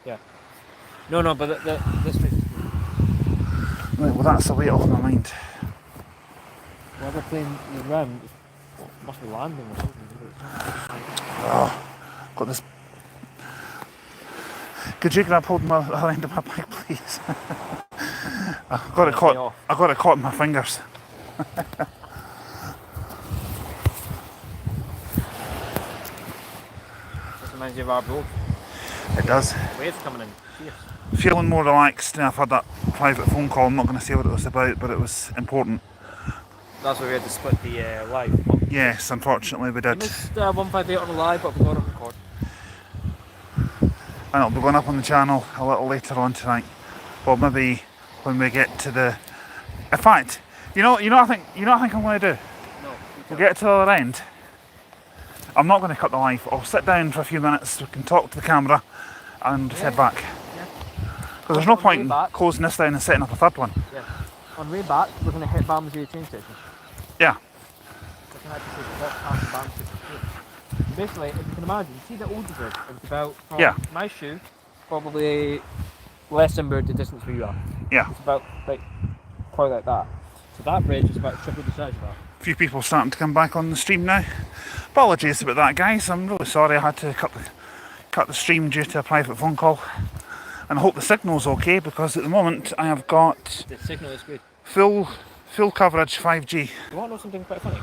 Yeah. No, but this place is good. Right, well that's the weight off my mind. Well, they're playing around. Must be landing or something. Oh, got this. Could you grab hold of my the end of my bag, please? I got it caught. I got it caught in my fingers. This reminds you of our boat. It does. Waves coming in. Fierce. Feeling more relaxed now. I've had that private phone call. I'm not going to say what it was about, but it was important. That's why we had to split the live. Yes, unfortunately we did. We missed 158 on the live, but we got it on record. And it'll be going up on the channel a little later on tonight. Well, maybe when we get to the. In fact, you know what I think I'm going to do. No. We'll get to the other end. I'm not going to cut the live. I'll sit down for a few minutes. We can talk to the camera and head back. Because there's no point in closing this down and setting up a third one. Yeah. On way back, we're going to hit Balmsey train station. Yeah. We can actually take the walk past the Balmsey. Basically, if you can imagine, see the old bridge? It was about from my shoe, probably less than the distance where you are. Yeah. It's about quite like that. So that bridge is about triple the size of that. A few people starting to come back on the stream now. Apologies about that, guys. I'm really sorry I had to cut the stream due to a private phone call. And I hope the signal's okay, because at the moment I have got the signal is good. Full coverage 5G. You want to know something quite funny?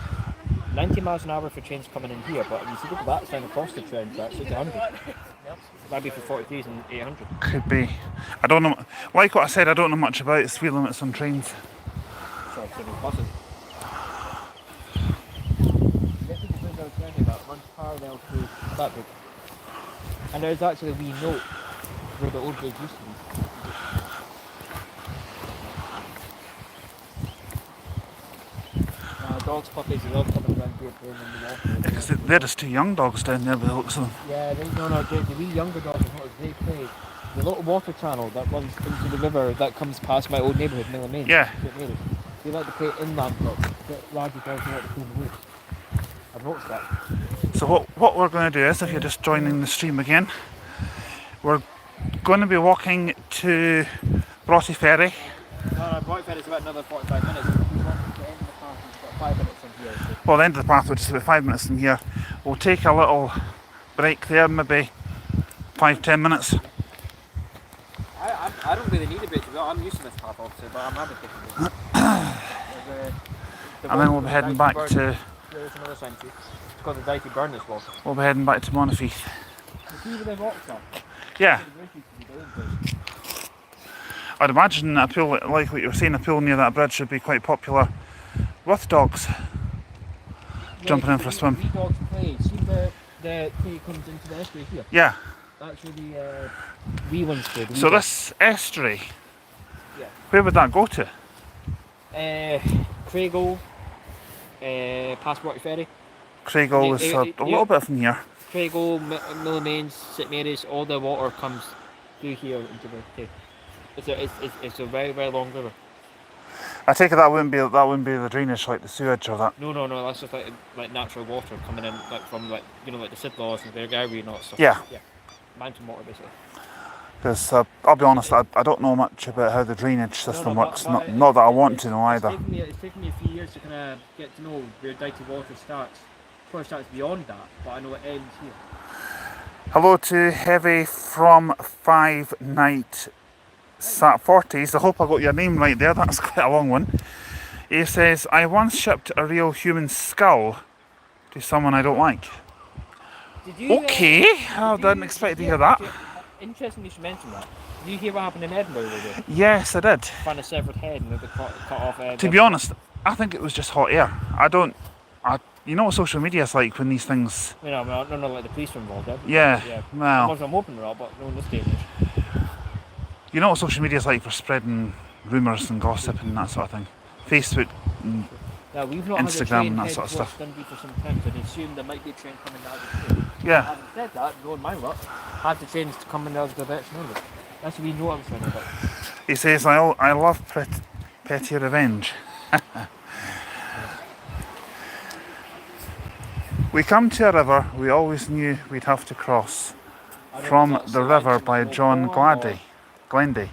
90 miles an hour for trains coming in here, but you see look at that sign across the train, that's 100. That'd be for 43s and 800. Could be. I don't know. Like what I said, I don't know much about speed limits on trains. Sorry, buses. That runs parallel to that bridge. And there's actually a wee note where the old bridge used to be. Dogs, puppies, they love coming around here playing in the water. Because they're just two young dogs down there by the looks of them. Yeah, the wee younger dogs, they play. The little water channel that runs into the river that comes past my old neighbourhood, Mill Main. Yeah. They like to play inland dogs. Larger dogs like to play in the woods. I've noticed that. So what we're going to do is, if you're just joining the stream again, we're going to be walking to Broughty Ferry. No, Broughty Ferry is about another 45 minutes. We want to end the path, it's about 5 minutes from here. So. Well, the end of the path, which is about 5 minutes from here. We'll take a little break there, maybe 5-10 minutes. I don't really need a break. I'm used to this path, obviously, but I'm happy taking it. And then we'll be heading back to. There's another sign too. It's called the Dicey Burners Walk. We'll be heading back to Monafeith. You see where the rocks are? Yeah. I'd imagine a pool like what you were saying, a pool near that bridge would be quite popular with dogs jumping in for a swim. Wee dogs play. See where the clay comes into the estuary here? Yeah. That's where the wee ones play. So this estuary, yeah. Where would that go to? Craigle, past Broughty Ferry. Craigle is a little bit from here. Craigle, Millamains, St Mary's, all the water comes through here into the cave. It's a very, very long river. I take it that wouldn't be the drainage, like the sewage or that. No, that's just like natural water coming in, like from like the Sidlaws and Bergary and all that stuff. Yeah. Mountain water basically. Because I'll be honest, I don't know much about how the drainage system works. Not that I want to know either. It's taken me a few years to kind of get to know where Dicey water starts. Of course, it starts beyond that, but I know it ends here. Hello to Heavy from 5 Night Sat 40s. I hope I got your name right there. That's quite a long one. He says, I once shipped a real human skull to someone I don't like. Okay, I didn't expect to hear that. Interesting you should mention that. Did you hear what happened in Edinburgh with it? Yes, I did. Found a severed head and they cut off. To be honest, I think it was just hot air. You know what social media is like when these things. I don't know, like the police were involved. Yeah. Well. I'm hoping they're all, but no, in this day and age. You know what social media is like for spreading rumours and gossip and that sort of thing. Facebook, and we've not Instagram and that sort of stuff. For some time, so they assume there might be a train coming down the street. Yeah. Having said that, going my luck, had the trains coming down the direction of it. That's what we know what I'm saying about. He says, I love petty revenge. We come to a river we always knew we'd have to cross. From the River by John Glendy.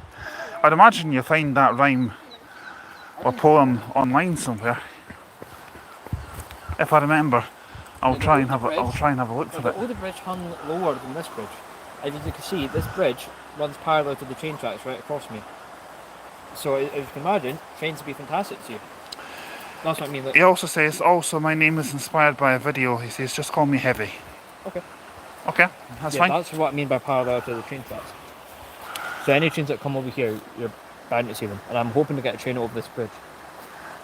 I'd imagine you'll find that rhyme or poem online somewhere. If I remember, I'll try and have a look for The it. older bridge hung lower than this bridge. As you can see, this bridge runs parallel to the train tracks right across me. So as you can imagine, trains would be fantastic to you. That's what I mean. Like, He also says, my name is inspired by a video. He says, just call me Heavy. okay. Okay, that's fine. That's what I mean by parallel to the train tracks. So any trains that come over here, you're bound to see them. And I'm hoping to get a train over this bridge.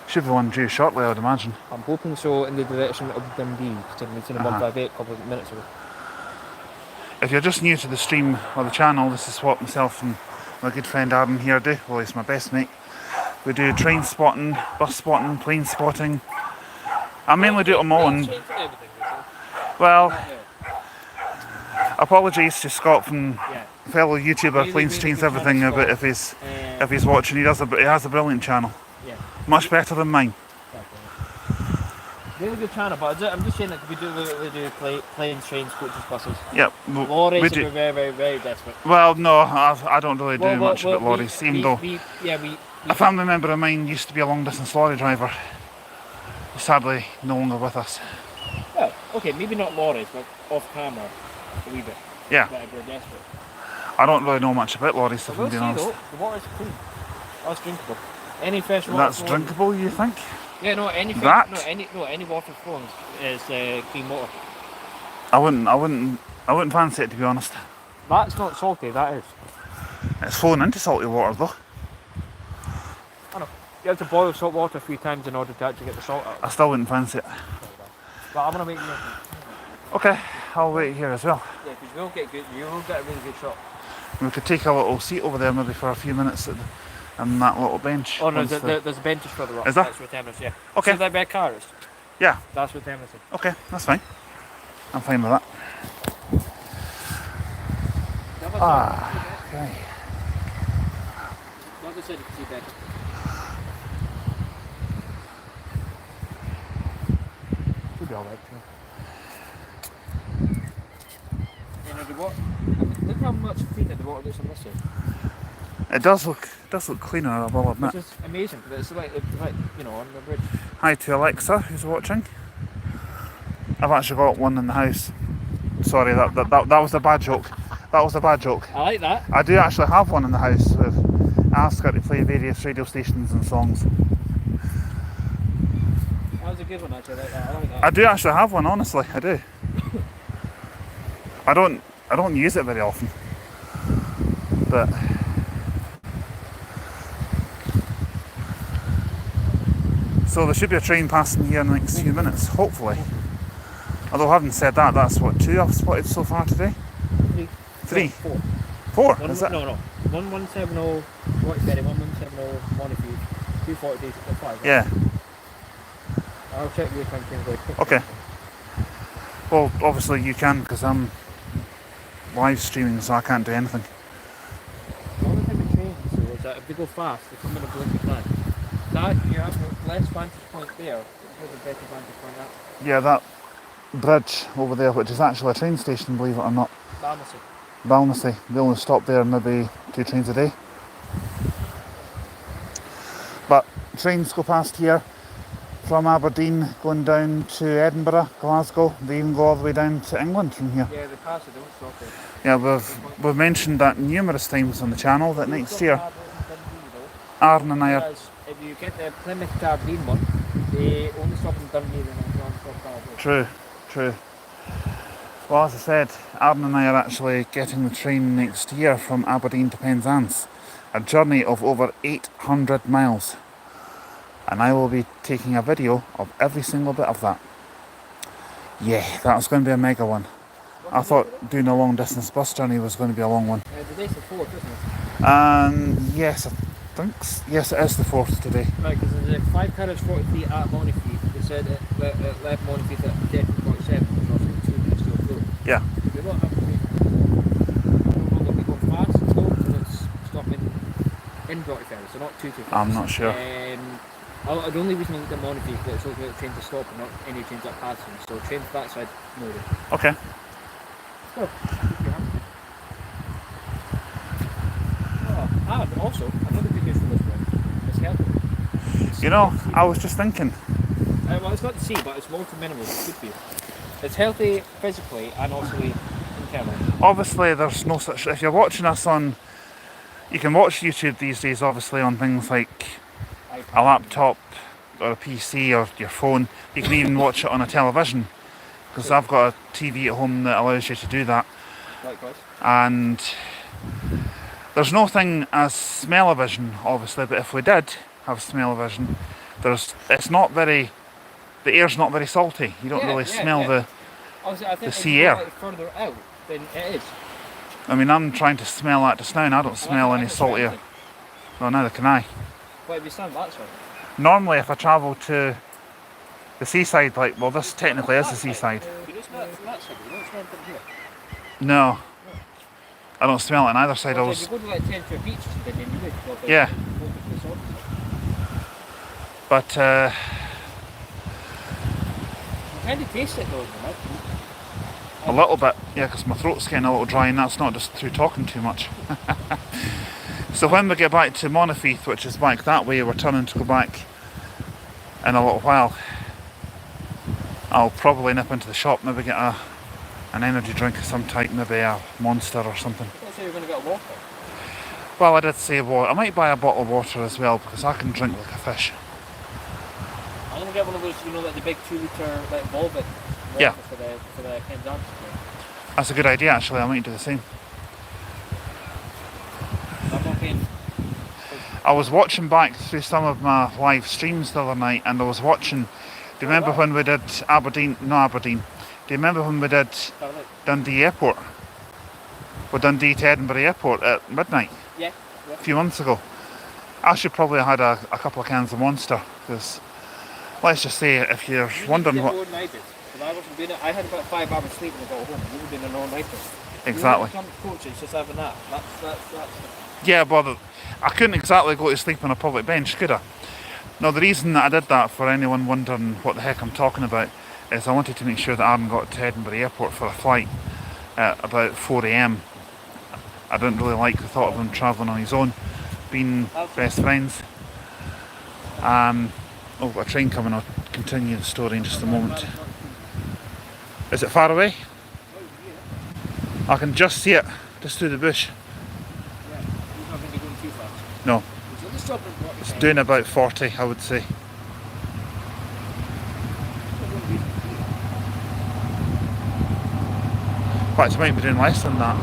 Should be one due shortly, I would imagine. I'm hoping so in the direction of Dundee, because I've seen a 158 a couple of minutes ago. If you're just new to the stream or the channel, this is what myself and my good friend Aaron here do. Well, he's my best mate. We do train spotting, bus spotting, plane spotting. I mainly do it on my own. Well, apologies to Scott from fellow YouTuber, Planes, Trains, Everything, about if he's watching. He has a brilliant channel. Yeah. Much better than mine. Really good channel, but I'm just saying that we do planes, trains, coaches, buses. Yep. Lorries are very, very, very desperate. Well, no, I don't really do much about lorries, even though a family member of mine used to be a long distance lorry driver. He's sadly no longer with us. Well, okay, maybe not lorries, but off camera, a wee bit. Yeah. But we're desperate. I don't really know much about lorries, if I'm being honest. Though, the water's clean. That's drinkable. Any fresh water. That's drinkable, you think? Yeah, no, any water flowing is clean water. I wouldn't fancy it, to be honest. That's not salty, that is. It's flowing into salty water though. I know. You have to boil salt water a few times in order to actually get the salt out. I still wouldn't fancy it. But I'm gonna make you. Okay, I'll wait here as well. Yeah, because you will get a really good shot. We could take a little seat over there maybe for a few minutes on that little bench. Oh no, there's benches further up. Is there? That's where Thames, yeah. Okay. So that red car is? Yeah. That's where Thames is. Okay, that's fine. I'm fine with that. Okay. Like I said, you can see better. Should be alright too. Look how much cleaner the water looks on this side. It does look cleaner, I will admit. Which is amazing, but it's like on the bridge. Hi to Alexa, who's watching. I've actually got one in the house. Sorry, that was a bad joke. That was a bad joke. I like that. I do actually have one in the house. I've asked her to play various radio stations and songs. That was a good one actually, I like that. I like that. I do actually have one, honestly, I do. I don't use it very often. But so there should be a train passing here in the next few minutes, hopefully. Although having said that, that's what, 2 I've spotted so far today? 3? 4. 4, is it? No. 1170 Waterbury, 1170 Montague, 240 5. Yeah. I'll check the account very quick. Okay. Well, obviously you can, because I'm live streaming, so I can't do anything. The only thing with trains though is that if they go fast, they come in a blinking flag. That you have less vantage point there, there's a better vantage point that. Yeah, that bridge over there, which is actually a train station, believe it or not. Balnassy. They only stop there maybe 2 trains a day. But trains go past here from Aberdeen going down to Edinburgh, Glasgow. They even go all the way down to England from here. Yeah, they pass it, they don't stop it. Yeah, we've mentioned that numerous times on the channel that next year Aaron and I are... If you get the Plymouth to Aberdeen one, they only stop in Dundee and then non-stop Aberdeen. True. Well, as I said, Aaron and I are actually getting the train next year from Aberdeen to Penzance. A journey of over 800 miles. And I will be taking a video of every single bit of that. Yeah, that's going to be a mega one. I thought doing a long distance bus journey was going to be a long one. The day's the 4th, isn't it? Yes, I think yes, it is the 4th today. Right, because there's 5 carriage 43 at Montefiore. They said it left Montefiore at 10:47, which was 2 minutes to a flow. Yeah. They don't have to be. I don't know that we go fast and slow, so it's stopping in Montefiore, so not too fast. I'm not sure. The only reason I looked at Montefiore is that it's looking at trains to stop and not any trains that pass them. So trains that side, no. Okay. So, And also, another good news from this one, it's healthy. You know, I was just thinking. Well, it's not the sea, but it's water minerals. It's good for you. It's healthy physically and also internally. Obviously, there's no such. If you're watching us on, you can watch YouTube these days. Obviously, on things like a laptop or a PC or your phone. You can even watch it on a television. Because I've got a TV at home that allows you to do that. Likewise. And there's no thing as smell-o-vision, obviously, but if we did have smell-o-vision, it's not very, the air's not very salty. You don't really smell Obviously, I think the sea air. Further out than it is. I mean, I'm trying to smell that just now and I don't smell any salt air. Well, neither can I. Wait, we stand that side. Normally, if I travel to the seaside, like, well, this technically is the seaside. You don't smell it from that side, you don't smell it from here. No. I don't smell it on either side. Well, if you go to like 10 to a beach, then you would. Yeah. But, you kind of taste it though, right? a little bit, yeah, because my throat's getting a little dry and that's not just through talking too much. So when we get back to Montefieth, which is back that way, we're turning to go back in a little while. I'll probably nip into the shop, maybe get an energy drink of some type, maybe a Monster or something. I thought you were going to get water. Well, I did say water. I might buy a bottle of water as well because I can drink like a fish. I'm going to get one of those, you know, like the big 2 litre like Volvic. Yeah. For the Penzance. That's a good idea actually, I might do the same. I'm not paying. I was watching back through some of my live streams the other night and I was watching, do you remember when we did Aberdeen? Do you remember when we did Dundee Airport? Well, Dundee to Edinburgh Airport at midnight? Yeah. A few months ago. I should probably have had a couple of cans of Monster because let's just say if you're wondering what... I wasn't doing it. I had about 5 hours sleep when I got home. You were doing an all-nighter. Exactly. Some coaches just having that. That's Yeah, but I couldn't exactly go to sleep on a public bench, could I? No, the reason that I did that, for anyone wondering what the heck I'm talking about, is I wanted to make sure that Aaron got to Edinburgh Airport for a flight at about 4 AM. I didn't really like the thought of him travelling on his own, being best friends. Oh, a train coming. I'll continue the story in just a moment. Is it far away? I can just see it, just through the bush. Yeah, you're not going to be going too fast. No. It's doing about 40, I would say. In fact, it might be doing less than that.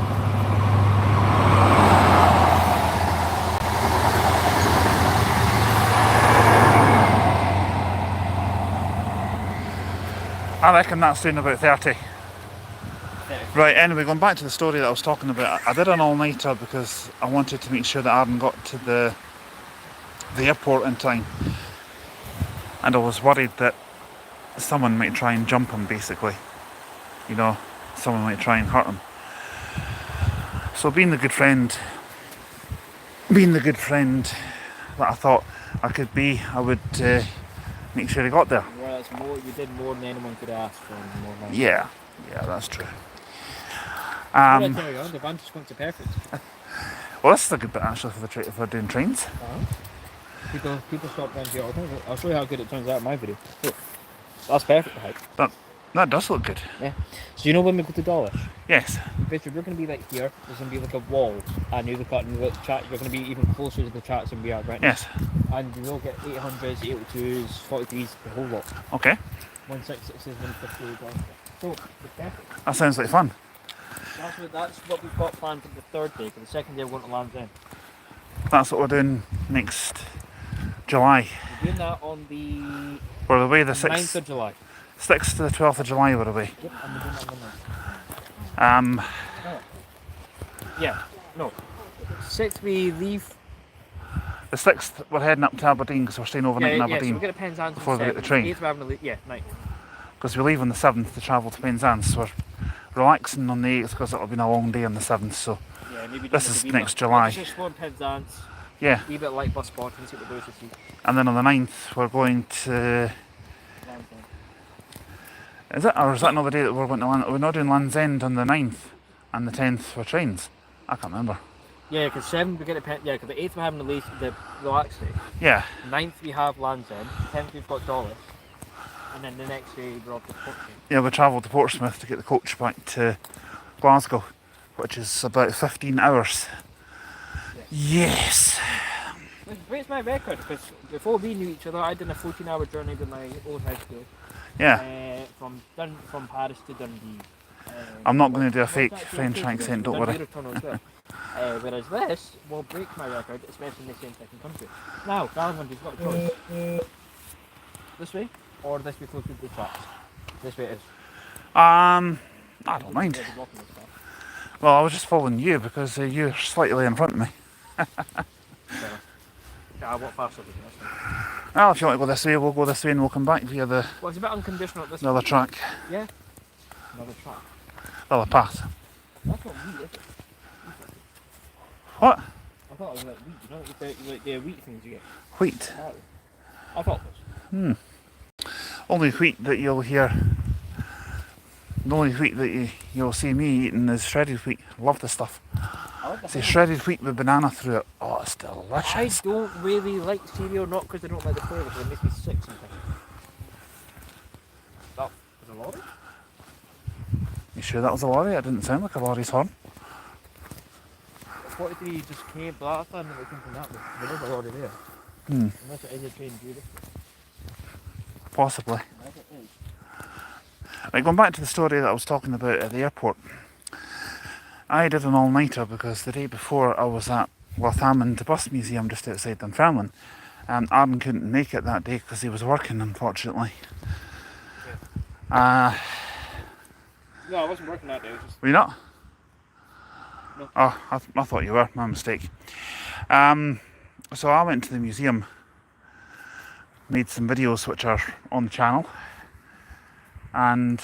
I reckon that's doing about 30. Right, anyway, going back to the story that I was talking about, I did an all-nighter because I wanted to make sure that Aaron got to the airport in time. And I was worried that someone might try and jump him, basically. You know, someone might try and hurt him. So being the good friend that I thought I could be, I would make sure he got there. Well, it's more, you did more than anyone could ask for. Yeah, that's true. The vantage points are perfect. Well, this is a good bit actually for doing trains. People stop around here all the time. I'll show you how good it turns out in my video. Look, that's perfect height. That does look good. Yeah. So you know when we go to Dawlish? Yes. Basically, we're going to be like here. There's going to be like a wall, and you look at and you look chat. You're going to be even closer to the chats than we are right now. Yes. And you will get 800s, 802s, 43s, the whole lot. Okay. 166s, 150s. So it's perfect. That sounds like fun. That's what we've got planned for the 3rd day. For the 2nd day, we're going to Land's End. That's what we're doing next July. We're doing that on the We're away the 9th of July. 6th to the 12th of July we're away. Yep, and we're doing that on the 9th. Yeah, no. 6th we leave. The 6th we're heading up to Aberdeen because we're staying overnight in Aberdeen. So we get a Penzance before we get the train. 8th we're having a night. Because we leave on the 7th to travel to Penzance. We're relaxing on the 8th because it'll be a long day on the 7th. So yeah, maybe this is next July. Just one Penzance. Yeah. A bit light bus spot and see what goes to see. And then on the 9th we're going to... Is it? Or is that another day that we're going to land? We're not doing Land's End on the 9th and the 10th for trains. I can't remember. Yeah, because 7th we get because the 8th we're having the relaxed day. Yeah. 9th we have Land's End. 10th we've got Dulwich. And then the next day we're off to Portsmouth. Yeah, we travelled to Portsmouth to get the coach back to Glasgow, which is about 15 hours. Yes. Which breaks my record, because before we knew each other, I did a 14-hour journey with my old high school. Yeah. From Paris to Dundee. I'm not going to do a fake French accent, don't worry. Whereas this will break my record, especially in the same second country. Now, Galavanter, you've got a choice. This way, or this way closer to the tracks? This way it is. I don't mind. Well, I was just following you because you're slightly in front of me. What faster we can this time? Well, if you want to go this way, we'll go this way and we'll come back via the Well, it's a bit unconditional at this other track. Yeah? Another track. Other path. That's not wheat, is it? What? I thought it was like wheat. You know, like the wheat things you get. Wheat. I thought it was. Only wheat that you'll hear. The only wheat that you'll see me eating is shredded wheat. Love this stuff. It's shredded wheat with banana through it. Oh, it's delicious. I don't really like cereal, not because I don't like the flavour, because it makes me sick sometimes. That was a lorry? You sure that was a lorry? It didn't sound like a lorry's horn. 43 just came, but I thought it came from that way. There is a lorry there. Unless it is a train due this way. Possibly. I think it is. Right, going back to the story that I was talking about at the airport. I did an all-nighter because the day before I was at Lothammond Bus Museum just outside Dunfermline, and Aaron couldn't make it that day because he was working, unfortunately. No, I wasn't working that day. Were you not? No. Oh, I thought you were. My mistake. So I went to the museum, made some videos which are on the channel, and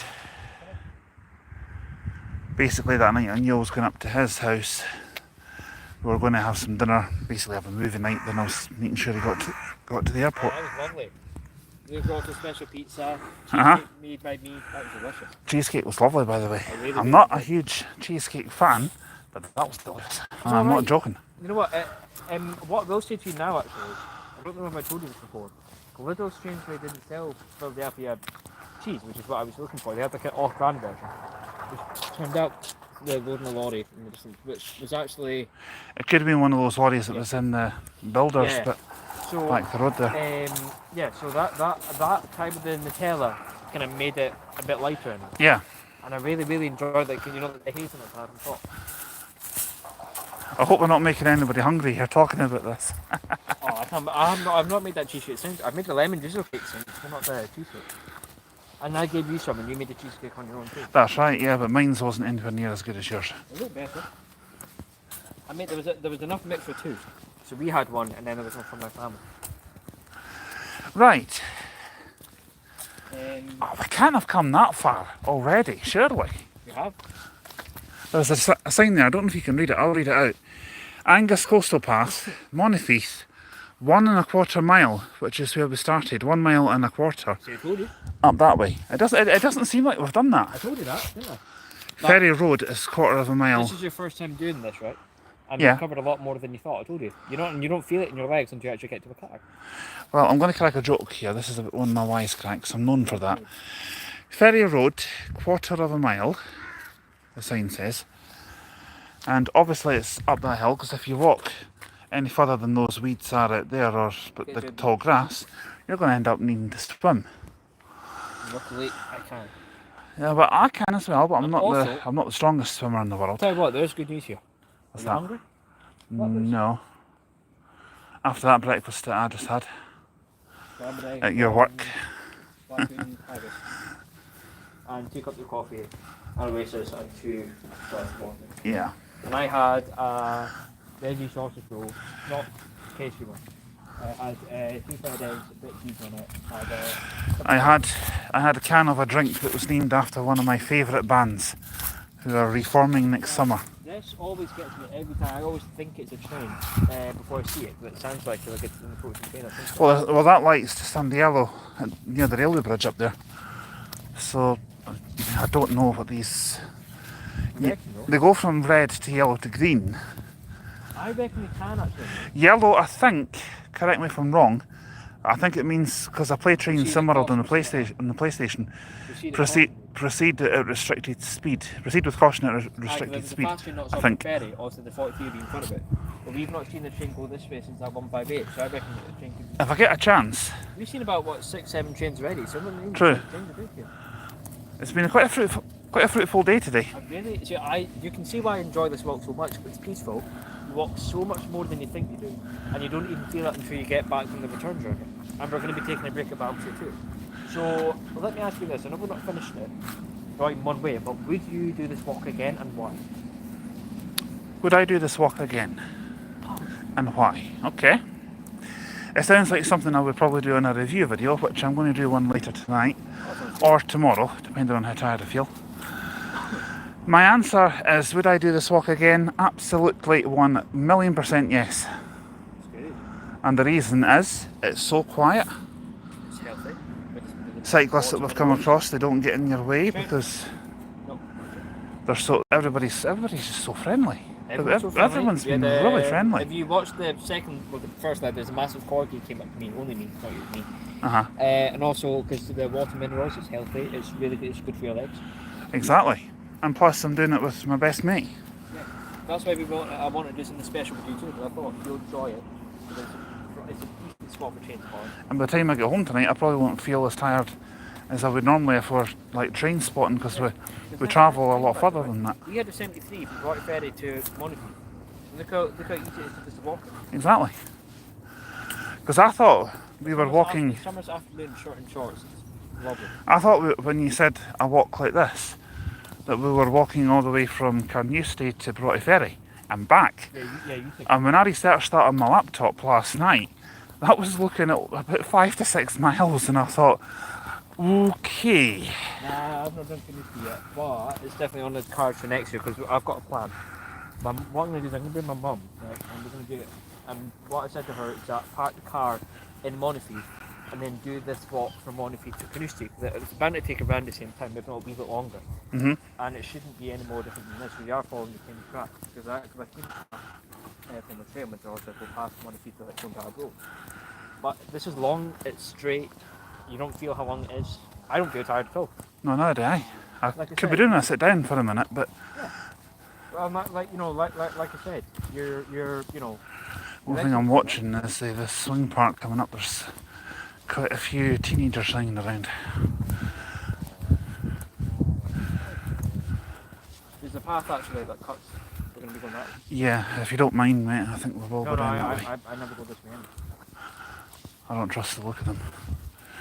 basically that night I knew I was going up to his house. We were going to have some dinner, basically have a movie night, then I was making sure he got to the airport. That was lovely. We brought a special pizza, cheesecake made by me. That was delicious. Cheesecake was lovely, by the way. Really I'm not a huge cheesecake fan, but that was delicious. And I'm not joking. You know what? What I will say to you now, actually, is, I don't know if I told you this before. Lidl strangely didn't sell Philadelphia cheese, which is what I was looking for. They had like an off-brand version, which turned out they're loading a lorry in the distance, which was actually. It could have been one of those lorries that was in the builders, but so, back the road there. So that type of the Nutella kind of made it a bit lighter in it. Yeah. And I really enjoyed that because you know the hazelnut had on top. I hope we're not making anybody hungry here talking about this. I've not made that cheesecake since. I've made the lemon drizzle cake since, but not the cheesecake. And I gave you some, and you made the cheesecake on your own too. That's right, yeah, but mine wasn't anywhere near as good as yours. A little better. There was enough mix for two, so we had one, and then there was one for my family. Right. We can't have come that far already, surely. We have. There's a sign there, I don't know if you can read it, I'll read it out. Angus Coastal Path, Monteith, 1.25 mile, which is where we started, 1 mile and a quarter. So I told you. Up that way. It doesn't seem like we've done that. I told you that, didn't I? Ferry Road is 1/4 mile. This is your first time doing this, right? And yeah. You've covered a lot more than you thought. I told you. You don't feel it in your legs until you actually get to the car. Well, I'm going to crack a joke here. This is one of my wisecracks. I'm known for that. Ferry Road, 1/4 mile, the sign says. And obviously it's up that hill, because if you walk any further than those weeds are out there, or the tall grass, you're going to end up needing to swim. Luckily, I can. Yeah, but I can as well, but I'm not the strongest swimmer in the world. Tell you what, there's good news here. What's Are you that? hungry? No. After that breakfast that I just had at your work. And take up your coffee and Oasis and 2 glasses of water. Yeah. And I had a veggie sausage roll, not tasty one. I had 2 fried eggs, a bit of cheese on it. I had a can of a drink that was named after one of my favourite bands who are reforming next summer. This always gets me every time. I always think it's a train before I see it, but it sounds like it's an approaching train. I think so. Well, that light's just on the yellow near the railway bridge up there. So I don't know what these. They go from red to yellow to green, I reckon we can actually. Yellow, I think, correct me if I'm wrong, I think it means, because I play Train See the SimWorld on the caution, PlayStation, You see the proceed, caution. proceed at restricted speed. Proceed with caution at restricted The speed, fast train not I stopping think. ferry, also the 43 will be in front of it. But we've not seen the train go this way since that 158, so I reckon that the train could be... If I get a chance, We've seen about, what, 6, 7 trains already, so we're not True. trains are big here. it's been quite a fruitful day today. You can see why I enjoy this walk so much. It's peaceful. You walk so much more than you think you do, and you don't even feel it until you get back from the return journey. And we're going to be taking a break at Balcony too. So let me ask you this. I know we're not finishing it right in one way, but would you do this walk again, and why? Would I do this walk again? And why? Okay. It sounds like something I would probably do in a review video, which I'm going to do one later tonight or tomorrow, depending on how tired I feel. My answer is, would I do this walk again? Absolutely 1,000,000% yes. It's good. And the reason is, it's so quiet. It's healthy. Cyclists that we've come across, they don't get in your way because No. they're so everybody's just so friendly. Everyone's so friendly. Everyone's been Yeah, really friendly. If you watched the first lap, there's a massive corgi came up to me, only me, not you, me. Uh-huh. And also because the water minerals, it's healthy. It's really good. It's good for your legs. Exactly. And plus, I'm doing it with my best mate. Yeah, that's why I wanted to do something special with you too, because I thought you'll enjoy it. It's a decent spot for train spotting. And by the time I get home tonight, I probably won't feel as tired as I would normally if we're like train spotting, because we travel a lot further than that. We had a 73 from Rocky Ferry to Monaghan. Look how easy it is to just walk. Exactly. Because I thought we were walking. Summer's afternoon, short and shorts. It's lovely. I thought when you said a walk like this, that we were walking all the way from Carnewsty to Broughty Ferry and back. Yeah, you think. And when I researched that on my laptop last night, that was looking at about 5 to 6 miles, and I thought, okay. Nah, I've not done Carnewsty yet, but it's definitely on the cards for next year because I've got a plan. What I'm going to do is I'm going to bring my mum, right, and we're going to do it. And what I said to her is that park the car in Monifee and then do this walk from Monifee to Carnoustie. It's bound to take around the same time, if not a wee bit longer. Mm-hmm. And it shouldn't be any more different than this. We are following the same track because I came from the train with also go past Monifee to Clontarf Road. But this is long, it's straight, you don't feel how long it is. I don't feel tired at all. No, neither do I. I Like I could be said- doing a sit down for a minute, but Yeah. Well, like I said, you're one thing I'm watching is the swing park coming up. There's quite a few teenagers hanging around. There's a path actually that cuts. We're going to be going that way. Yeah, if you don't mind, mate, I think we'll all No, go down that way. I never go this way. I don't trust the look of them.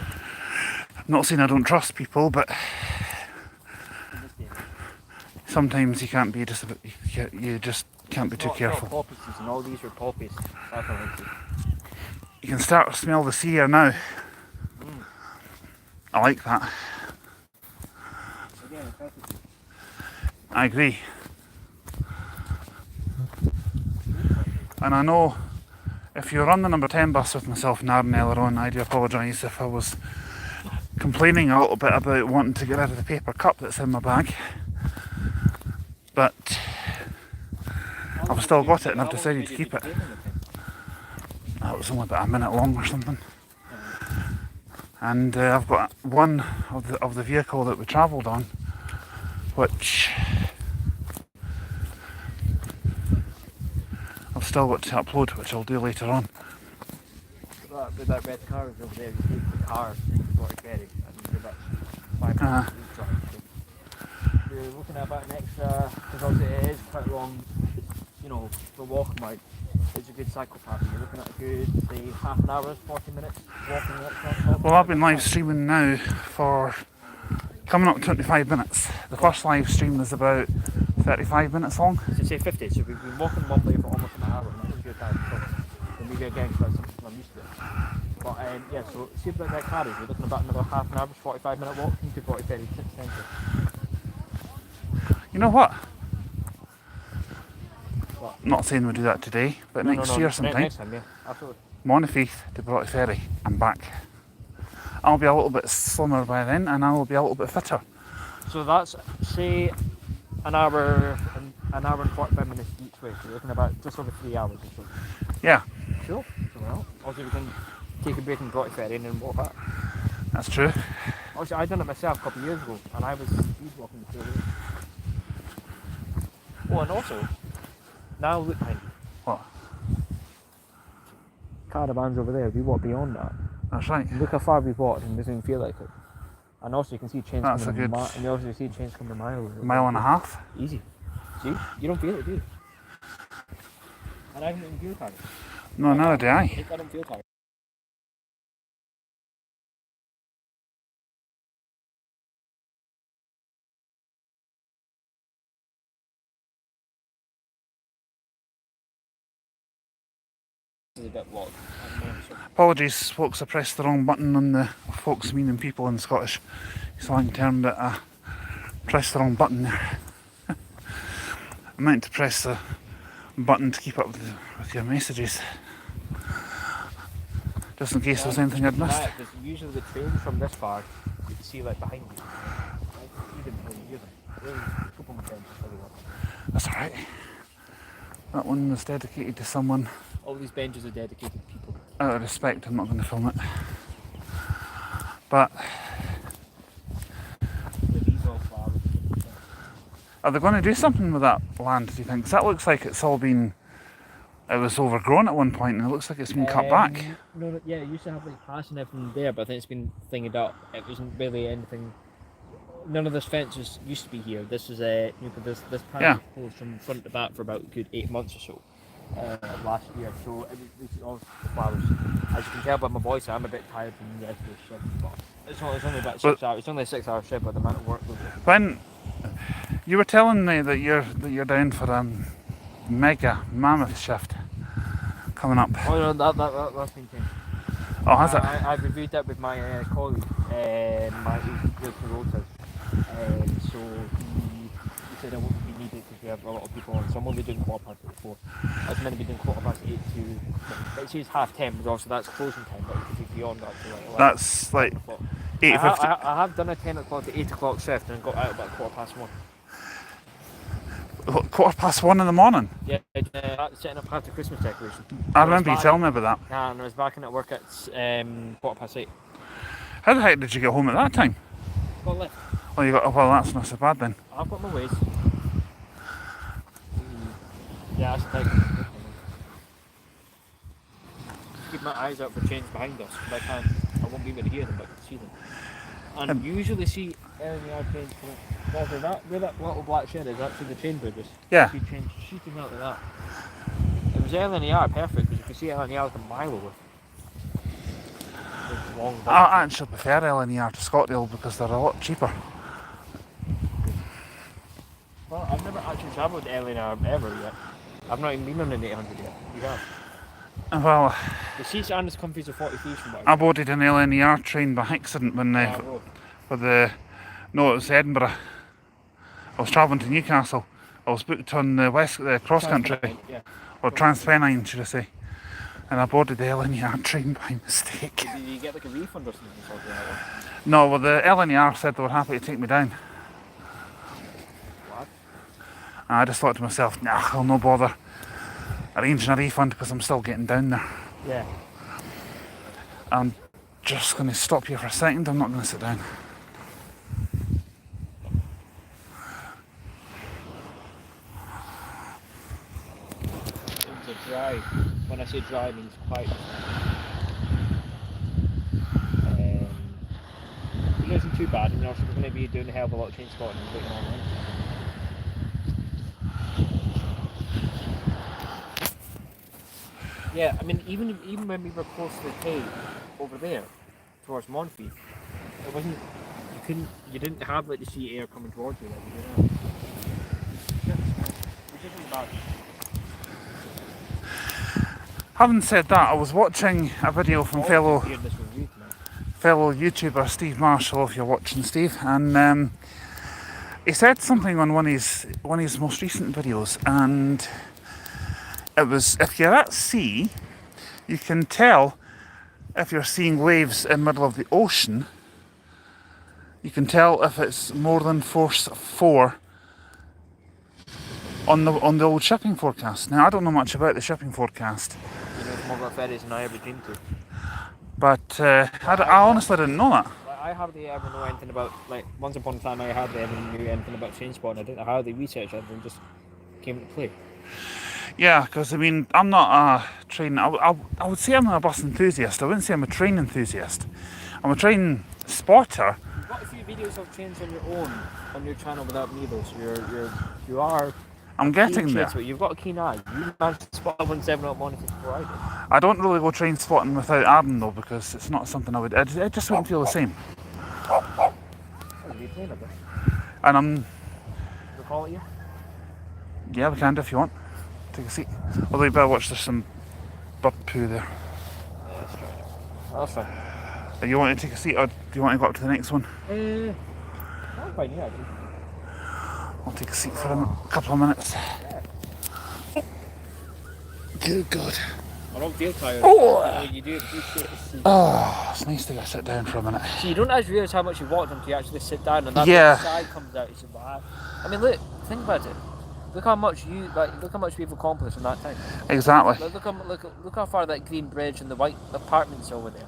I'm not saying I don't trust people, but In this day and age. sometimes you can't be just a bit, you just can't be too careful. It's not poppy season. All these are poppies. That's what I like to. You can start to smell the sea here now. Mm. I like that. Again, effective. I agree. And I know if you're on the number 10 bus with myself and Aaron earlier on, I do apologise if I was complaining a little bit about wanting to get rid of the paper cup that's in my bag. But I've still got it and I've decided to keep it. That was only about a minute long or something. And I've got one of the vehicle that we travelled on, which I've still got to upload, which I'll do later on. With that red car over there, you take the car to Broughty Ferry and you go back 5 minutes drive. You're looking at about an extra, because obviously it is quite long, you know, for walking out. It's a good cycle path. You're looking at a good, say, half an hour, 40 minutes walking up. Well, I've been live streaming now for coming up to 25 minutes. The first live stream was about 35 minutes long. So say 50, so we've been walking one way for almost an hour, and that's a good time. So then maybe again, because that's something I'm used to. But yeah, so see about that carriage, you're looking about another half an hour, 45-minute walk into Broughty Ferry City Centre. You know what? What? Not saying we'll do that today, but next year sometime. Next time, yeah, absolutely. Monifeith to Broughty Ferry and back. I'll be a little bit slimmer by then and I will be a little bit fitter. So that's, say, an hour and 45 minutes each each way. So you're looking about just over 3 hours or so. Yeah, Sure. So well, also we can take a break in Broughty Ferry and then walk back. that's true. Also, I done it myself a couple of years ago, and I was speed walking the trail. Oh, and also, now look behind you. What? Caravan's over there. We walk beyond that. That's right. Look how far we've walked, and it doesn't even feel like it. And also, you can see chains That's coming a good and you also see chains coming a mile. mile and a half. Easy. See? You don't feel it, do you? And I haven't even feel tired. No, neither do I. I don't feel tired. This is a bit locked. Apologies, folks, I pressed the wrong button on the folks meaning people in Scottish slang term that I pressed the wrong button there. I meant to press the button to keep up with your messages. Just in case there was anything I'd missed. There's usually the trains from this far, you can see like behind you. You didn't really hear them. There's a couple more trains before they walk. That's alright. That one was dedicated to someone. All these benches are dedicated to people. Out of respect, I'm not going to film it. But These all flowers. are they going to do something with that land, do you think? 'Cause that looks like it's all been... It was overgrown at one point and it looks like it's been cut back. No, yeah, it used to have like pass and everything there, but I think it's been thinged up. It wasn't really anything. None of this fences used to be here. This is this panel was from front to back for about a good 8 months or so last year. So it was all the flowers. As you can tell by my voice, I'm a bit tired from the rest of the shift. But it's only about 6 hours. It's only a 6-hour shift, but the amount of work goes with it. When you were telling me that you're down for a mega mammoth shift coming up. Oh no, that's been changed. Oh, has it? I've reviewed that with my colleague, my rotas. So he said I wouldn't be needed because we have a lot of people on. So I'm only doing 4:15. I was meant to be doing 8:15 to. It says 10:30, but also that's closing time. But it could be beyond that to like 11. That's like 8:50. I have done a 10 o'clock to 8 o'clock shift and got out about 1:15. 1:15 in the morning. Yeah, setting up after Christmas decoration. I remember you telling me about that. Yeah, and I was back in at work at 8:15. How the heck did you get home at that time? Got a lift. Well, that's not so bad then. I've got my ways. Yeah, that's the thing. Keep my eyes out for chains behind us. If I won't be able to hear them, but I can see them. And you usually see LNER trains coming. Well, where that little black shed is actually the train bridges. Yeah. You see trains shooting out like that. It was LNER perfect because you can see LNER like a mile away. Long I actually prefer LNER to Scottsdale because they're a lot cheaper. Well, I've never actually travelled to LNER ever yet. I've not even been on an 800 yet. You have? Well, the seats aren't as comfy as a 43 from what I boarded an LNER train by accident when no, it was Edinburgh. I was travelling to Newcastle. I was booked on the cross country, or Transpennine, should I say? And I boarded the LNER train by mistake. Did you get like a refund or something? No, well the LNER said they were happy to take me down. What? And I just thought to myself, nah, I'll no bother arranging a refund because I'm still getting down there. Yeah. I'm just going to stop here for a second. I'm not going to sit down. It's a drive. When I say drive, it means quite. It isn't too bad. And also, we're going to be doing a hell of a lot of train spotting and waiting online. Yeah, I mean, even when we were close to the cave over there, towards Monfils, it wasn't. You didn't have like the sea air coming towards you like you do now. Which isn't bad. Having said that, I was watching a video from fellow YouTuber Steve Marshall, if you're watching, Steve, and he said something on one of his most recent videos, and it was, if you're at sea, you can tell if you're seeing waves in the middle of the ocean. You can tell if it's more than force 4 on the old shipping forecast. Now I don't know much about the shipping forecast, You know, smuggler ferries and I ever dreamed to. but I honestly didn't know that. Like, I hardly ever know anything about, like, once upon a time I hardly ever knew anything about train spotting. I didn't know how they researched it and just came into play. Yeah, because I mean, I'm not a train. I would say I'm a bus enthusiast. I wouldn't say I'm a train enthusiast. I'm a train spotter. You've got a few videos of trains on your own on your channel without me though, so you are. I'm getting there. You've got a keen eye. You managed to spot 170 monitors before I did. I don't really go train spotting without Aaron though, because it's not something I would. It just wouldn't feel the same. Oh, you playing a bit. And I'm. Recall it you? Yeah, we can do if you want. Take a seat. Although you better watch. There's some bird poo there. Yeah, that's right. That's fine. Do you want to take a seat, or do you want to go up to the next one? I'm fine, yeah, dude. I'll take a seat for a couple of minutes. Good God. I'm not deal tired. Oh! You do appreciate the seat. Oh, it's nice to go sit down for a minute. See, you don't actually realise how much you walked until you actually sit down and that Yeah. side comes out. You say, wow. I mean, look, think about it. Look how much look how much we've accomplished in that time. Exactly. Look how far that green bridge and the white apartments over there.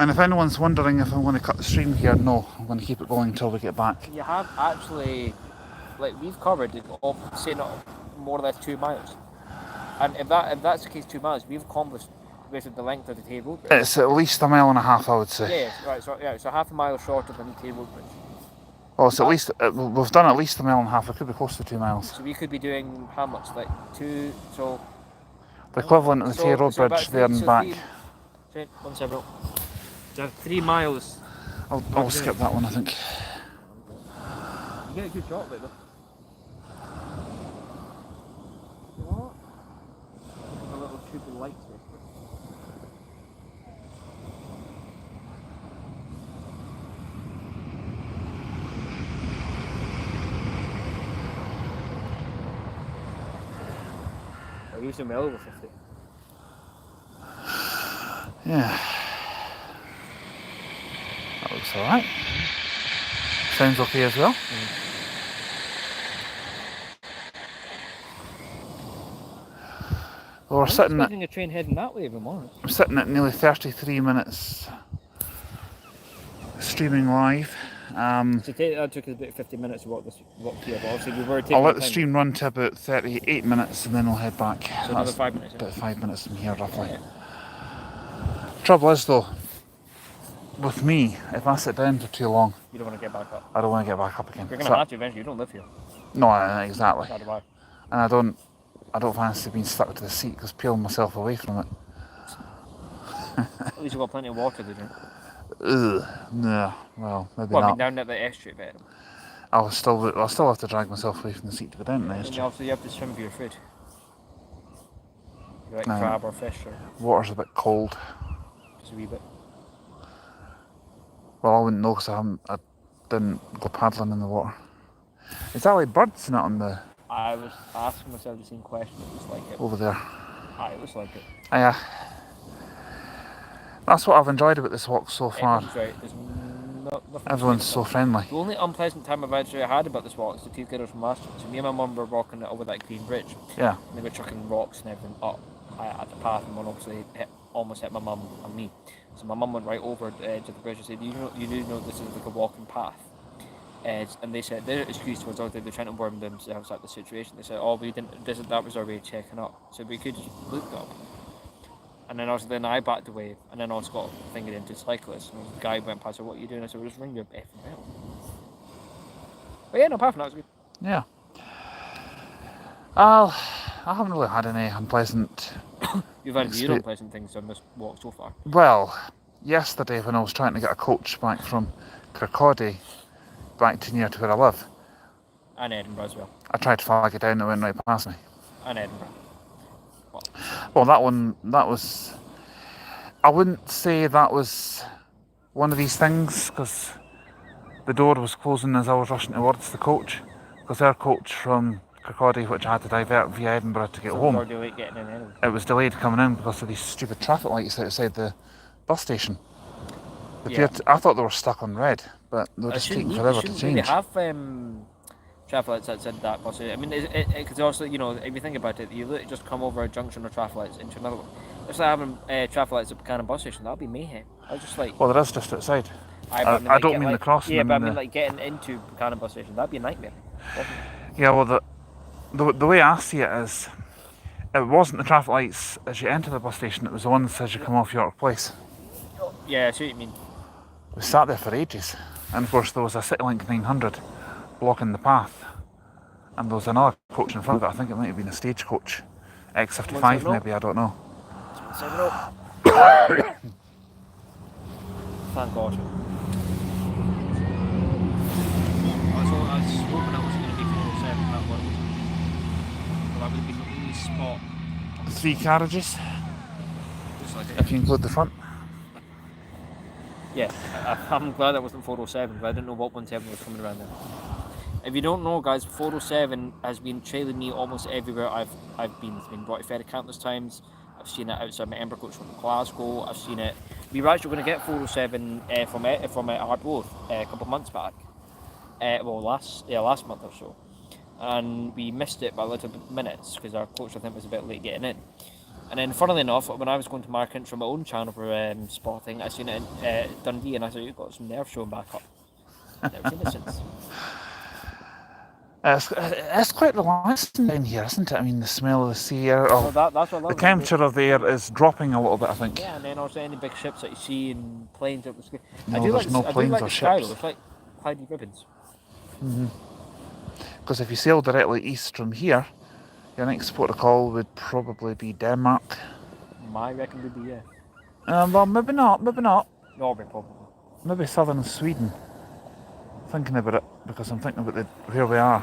And if anyone's wondering if I'm going to cut the stream here, no, I'm going to keep it going until we get back. You have actually, like, we've covered it all, say not more or less 2 miles. And if that's the case, 2 miles, we've accomplished basically the length of the Tay Road Bridge. It's at least a mile and a half, I would say. Yeah, right. So half a mile shorter than the Tay Road Bridge. Well, it's at least we've done at least a mile and a half. It could be close to 2 miles. So we could be doing how much? Like 2. So The equivalent of the Tay Road about Bridge there and back. 1 second. So 3 miles. I'll skip that one, I think. You get a good shot of it though. What? A little tube of lights there. I used them well over 50. Yeah. That looks alright. Sounds okay as well. Well, we're sitting at a train heading that way every morning. I'm sitting at nearly 33 minutes streaming live. So that took us about 50 minutes to walk here, but obviously we were taking I'll let the time. stream run to about 38 minutes and then we'll head back. So another 5 minutes. About 5 minutes from here, roughly. Yeah. Trouble is though, with me, if I sit down for too long, You don't want to get back up. I don't want to get back up again. You're going to have to eventually. You don't live here. No, exactly. Neither do I. And I don't fancy being stuck to the seat because peeling myself away from it. At least you've got plenty of water to drink. Ugh, no, well, maybe Well, I not. mean, down at the estuary bed. I'll still have to drag myself away from the seat to go down to the And estuary. also you have to swim for your food. You like No. crab or fish or Water's a bit cold. just a wee bit. Well, I wouldn't know because I didn't go paddling in the water. Is that like birds not on the I was asking myself the same question. It was like it. over there? It was like it. Yeah. That's what I've enjoyed about this walk so far. Everyone's right. There's nothing. Everyone's so friendly. The only unpleasant time I've actually had about this walk is the two girls from last year. So me and my mum were walking over that green bridge. Yeah. And they were chucking rocks and everything up at the path, and one obviously almost hit my mum and me. So my mum went right over the edge of the bridge and said, you do know this is like a walking path. And they said their excuse was, oh, they're trying to warm themselves up the situation. They said, oh, we didn't. That was our way of checking up, so we could just look up. And then also then I backed away, and then I also got fingered into cyclists. And the guy went past, said, what are you doing? I said, well, just ring your effing bell. But yeah, no, apart from that, it was good. Yeah. I haven't really had any unpleasant. You've had zero unpleasant things on this walk so far. Well, yesterday when I was trying to get a coach back from Kirkcaldy back to near to where I live, And Edinburgh as well. I tried to flag it down and it went right past me. And Edinburgh. Well, that was. I wouldn't say that was one of these things because the door was closing as I was rushing towards the coach. Because our coach from Kirkcaldy, which I had to divert via Edinburgh to get home, Or delayed getting in anyway. it was delayed coming in because of these stupid traffic lights outside the bus station. Yeah. I thought they were stuck on red, but they were just taking forever to change. They have traffic lights outside that bus area. I mean, because also, you know, if you think about it, you literally just come over a junction of traffic lights into another one. Just like having traffic lights at Buchanan bus station, that'd be mayhem. I was just like, Well, there is just outside. but I don't mean the crossing. Yeah, I but I mean mean like getting into Buchanan bus station, that'd be a nightmare. yeah, well, the way I see it is, it wasn't the traffic lights as you enter the bus station, it was the ones as you come off York Place. Yeah, I see what you mean. We sat there for ages, and of course there was a CityLink 900 blocking the path, and there was another coach in front of it. I think it might have been a stagecoach, X55 maybe, I don't know. Thank God. I was hoping I wasn't going to be 407 that one. Well, that would be the only spot. 3 carriages, Just like if you include the front. Yeah, I'm glad it wasn't 407, but I didn't know what 17 was coming around there. If you don't know, guys, 407 has been trailing me almost everywhere I've been. It's been brought to Ferry countless times. I've seen it outside my Ember coach from Glasgow. I've seen it. We were actually going to get 407 from Arbroath a couple of months back. Last month or so, and we missed it by a little bit minutes because our coach, I think, was a bit late getting in. And then, funnily enough, when I was going to mark in from my own channel for spotting, I seen it in Dundee, and I thought, you've got some nerve showing back up. Never seen it since. It's quite relaxing down here, isn't it? I mean, the smell of the sea air, Well, that's what I love. the temperature of the air is dropping a little bit, I think. Yeah, and then also any big ships that you see and planes up the sky. No, I do there's like no the, planes I do like or the sky, ships. though. It's like cloudy ribbons. Because if you sail directly east from here, your next port of call would probably be Denmark. My reckon would be, yeah. Well, maybe not. Norway, probably. Maybe southern Sweden. Thinking about it, because I'm thinking about where we are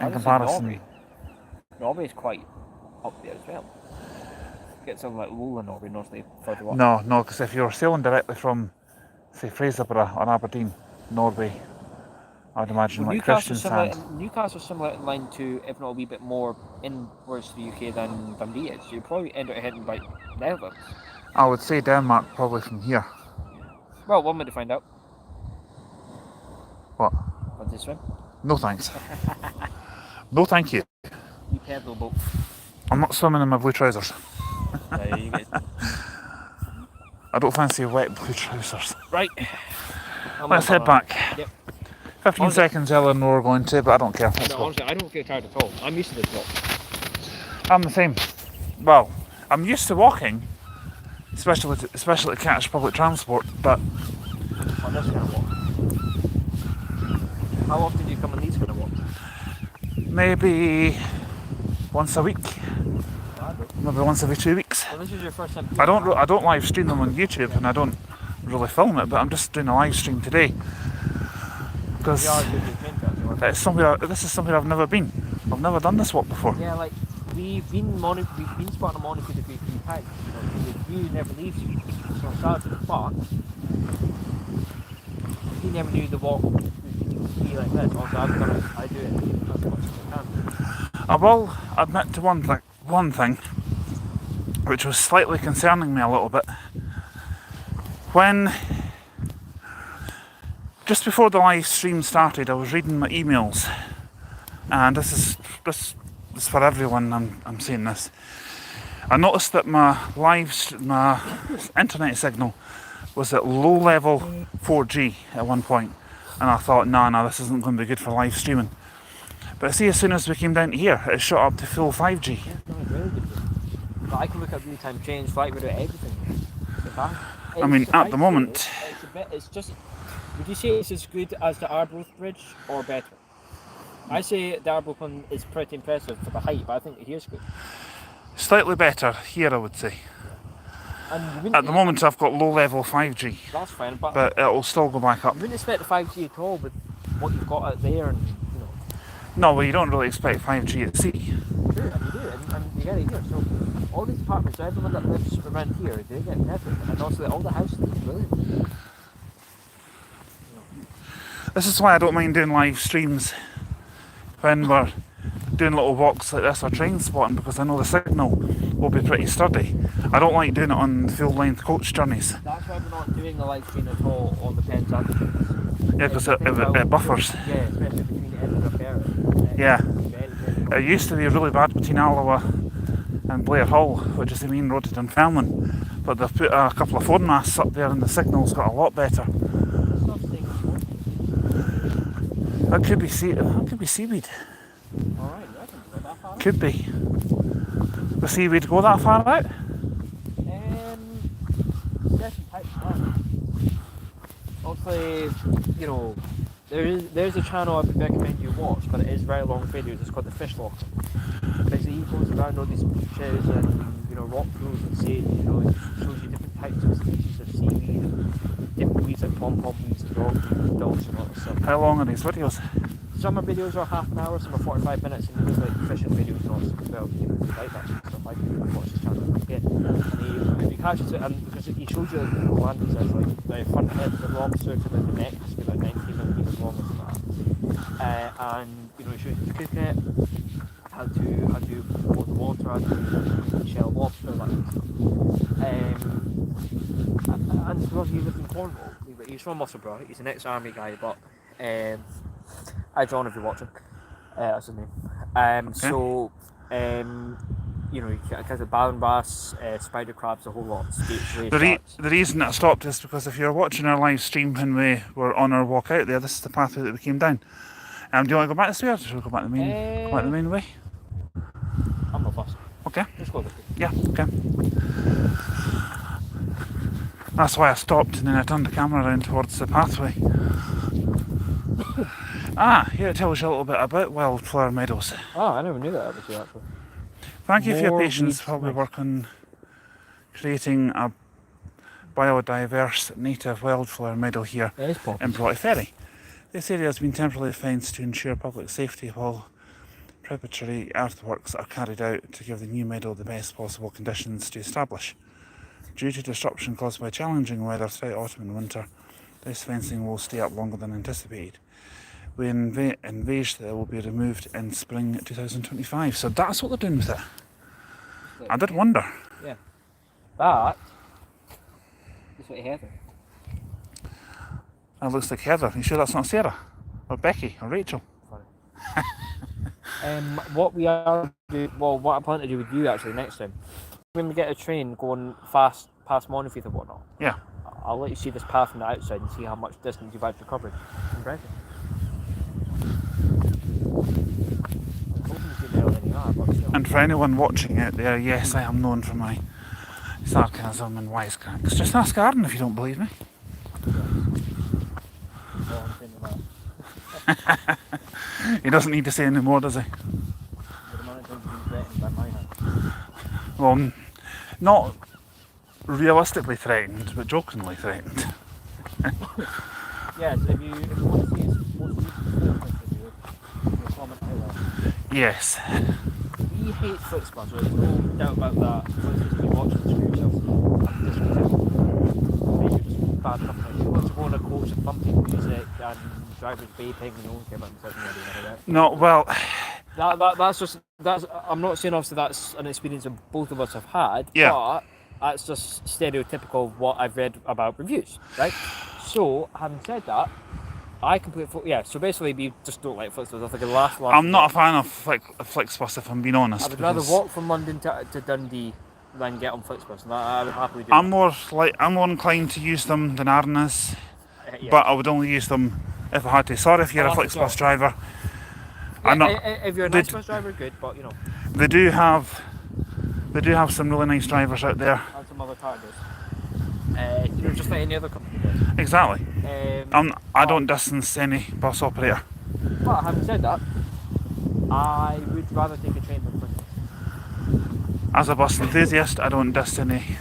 in comparison. Norway's quite up there as well. Get something like lowland Norway, not further up. No, because if you're sailing directly from, say, Fraserburgh or Aberdeen, Norway, I'd imagine like Kristiansand. Newcastle's similar in line to, if not a wee bit more inwards to the UK than Dundee is. So you probably end up heading by Netherlands. I would say Denmark probably from here. Well, one way to find out. What? Want to swim? No thanks. No thank you. You pedal boat. I'm not swimming in my blue trousers. There you go. I don't fancy wet blue trousers. Right. Let's head back. Yep. 15 seconds earlier than we were going to, but I don't care. No, honestly, I don't get tired at all. I'm used to this walk. I'm the same. Well, I'm used to walking, especially to catch public transport, but On this kind of walk. How often do you come on these kind of walks? maybe once a week, maybe once every 2 weeks. Well, this is your first time. I don't live stream them on YouTube, and I don't really film it, but I'm just doing a live stream today because this is somewhere I've never been. I've never done this walk before. Yeah, like we've been spotting a Monaco degree 3 times. The view never leaves you. So I started at the park. He never knew the walk would be like this. Also, I do it as much as I can. I will admit to one thing, which was slightly concerning me a little bit. When just before the live stream started, I was reading my emails, and this is for everyone. I'm saying this. I noticed that my internet signal was at low level 4G at one point, and I thought, no, this isn't going to be good for live streaming. But see, as soon as we came down to here, it shot up to full 5G. Yeah, no, it's really good. But I can look at real time change, flight radar, everything. I mean, at the moment, it's just. Would you say it's as good as the Arbroath Bridge or better? I say the Arbroath one is pretty impressive for the height, but I think here's good. slightly better here, I would say. And At the moment, I've got low level 5G, that's fine, but it'll still go back up. you wouldn't expect the 5G at all with what you've got out there, and No, well, you don't really expect 5G at sea. and you do, and you get it here. So all these apartments, everyone that lives around here, they get everything, and also all the houses are brilliant. This is why I don't mind doing live streams when we're doing little walks like this or train spotting, because I know the signal will be pretty sturdy. I don't like doing it on full length coach journeys. That's why we're not doing the live stream at all on the Penzance. Yeah, because it buffers. Yeah, especially between Edinburgh and Paris. Yeah. Very, very It used to be really bad between Alloa and Blair Hall, which is the main road to Dunfermline. But they've put a couple of phone masts up there and the signal's got a lot better. Stop staying in phone. That could be seaweed. Alright, I can go that far. Could be. The seaweed go that far out? Certain types are. Obviously, you know, there's a channel I would recommend you watch, but it is very long videos. It's called the Fish Locker. Basically, he goes around all these beaches and, you know, rock pools and say, you know, it shows you different types of species of seaweed and different weeds like pom-pom weeds and dogs and all that stuff. How long are these videos? Some of videos are half an hour, some are 45 minutes, and there's like fishing videos and all that stuff as well. You know, if you like that sort of stuff, I watch his channel again. And he catches it, and because he shows you like the landings as like the front head of the lobster to the neck has to be like 90mm long or something like that. And you know, he shows you cooking it, how to boil the water, how to shell lobster, that kind of stuff. And because he lives in Cornwall, he's from Musselburgh, he's an ex-army guy, but hi John, if you're watching, that's his name. Okay. So, you know, you catch the ballan bass, spider crabs, a whole lot. The reason that I stopped is because if you're watching our live stream when we were on our walk out there, this is the pathway that we came down. Do you want to go back this way or should we go back the main way? I'm not fussed. Okay. Let's go this way. Yeah, okay. That's why I stopped and then I turned the camera around towards the pathway. Here it tells you a little bit about wildflower meadows. Oh, I never knew that about you actually. Thank you for your More patience weeds, while we nice. work on creating a biodiverse native wildflower meadow here Yeah, it's pop. in Broughty Ferry. This area has been temporarily fenced to ensure public safety while preparatory earthworks are carried out to give the new meadow the best possible conditions to establish. Due to disruption caused by challenging weather throughout autumn and winter, this fencing will stay up longer than anticipated. We envisage that it will be removed in spring 2025. So that's what they're doing with it. I did wonder. Yeah. That is what Heather. That looks like Heather. You sure that's not Sarah? Or Becky? Or Rachel? What we are doing, well, what I plan to do with you actually next time, when we get a train going fast past Monfleet and whatnot, Yeah. I'll let you see this path from the outside and see how much distance you've actually covered. Impressive. I'm hoping you see more than you are, but still. And for anyone watching out there, yes, I am known for my sarcasm and wisecracks. Just ask Aaron if you don't believe me. Well, I'm saying that. He doesn't need to say any more, does he? The amount of times you've been threatened by my hand. Well, not realistically threatened, but jokingly threatened. Yes, if you want to see his most recent video, comment below. Yes. He hates Flixbus, there's no doubt about that. Flixbus, if you watch it, screw yourself. I'm disrespectful. Maybe just bad company. He wants to go on a coach and pumping music and drivers vaping and no one care about themselves and everything like that. No, well, That's I'm not saying obviously that's an experience that both of us have had, Yeah. but that's just stereotypical of what I've read about reviews, right? So, having said that, I completely, so basically we just don't like Flixbus. I think the last one. I'm not a fan of Flixbus if I'm being honest. I would rather because walk from London to Dundee than get on Flixbus, and I would happily do I'm more inclined to use them than Aaron is, yeah. but I would only use them if I had to. Sorry if you're a I'll have to Flixbus driver. Yeah, I'm not, if you're a nice bus driver, good, but you know, they do have some really nice drivers out there. and some other targets. You know, just like any other company does. Exactly. I don't but- distance any bus operator. But having said that, I would rather take a train than Flixbus. As a bus enthusiast, I don't diss any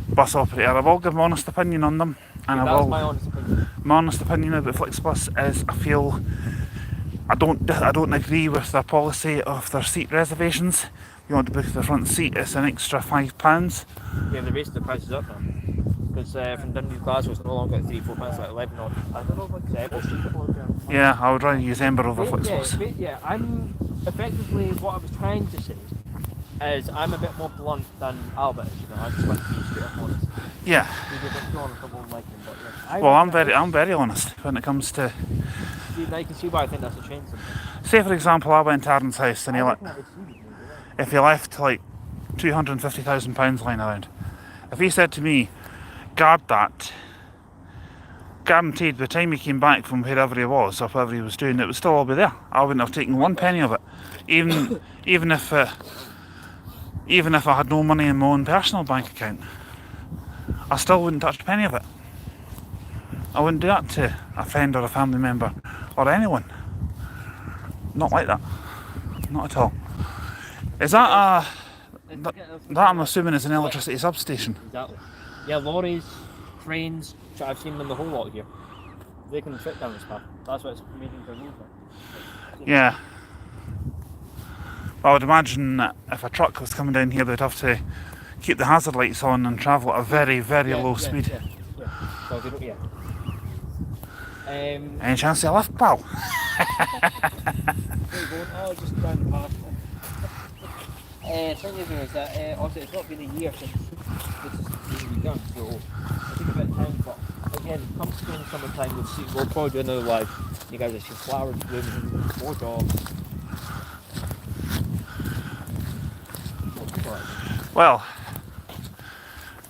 bus operator. I will give my honest opinion on them, and That's my honest opinion. my honest opinion about Flixbus is I feel I don't agree with their policy of their seat reservations. You want to book the front seat, it's an extra £5. Yeah, they're raising the prices up now. Because from Dundee to Glasgow, it's no longer at £3-4, like 11 or I don't know if it's cheaper. Yeah, I would rather use Ember over Flixbus. Yeah, I'm effectively what I was trying to say is I'm a bit more blunt than Alba is, you know. I just want to be straight up honest. Yeah. Maybe a bit too honest, I won't like him, but yeah. Well, I'm very honest when it comes to See, now you can see why I think that's a train something. Say for example, I went to Aaron's house and I he reckon that would see me, if he left like £250,000 lying around, if he said to me, guard that, guaranteed by the time he came back from wherever he was or whatever he was doing, it would still all be there. I wouldn't have taken one penny of it, even if I had no money in my own personal bank account. I still wouldn't touch a penny of it. I wouldn't do that to a friend or a family member or anyone. Not like that. Not at all. Is that that I'm assuming is an electricity substation? Exactly. Yeah, lorries, trains, I've seen them the whole lot here. They can fit down this path. That's what it's making for me. Yeah. I would imagine that if a truck was coming down here, they'd have to keep the hazard lights on and travel at a very, very low speed. Yeah. So they don't, yeah. Any chance of a lift, pal? Where you going? Oh, just down the path. Thing is that obviously it's not been a year since this has been done, so it took a bit of time, but again, come spring, summertime, we'll probably do another live. You guys will see flowers blooming, more dogs. Well,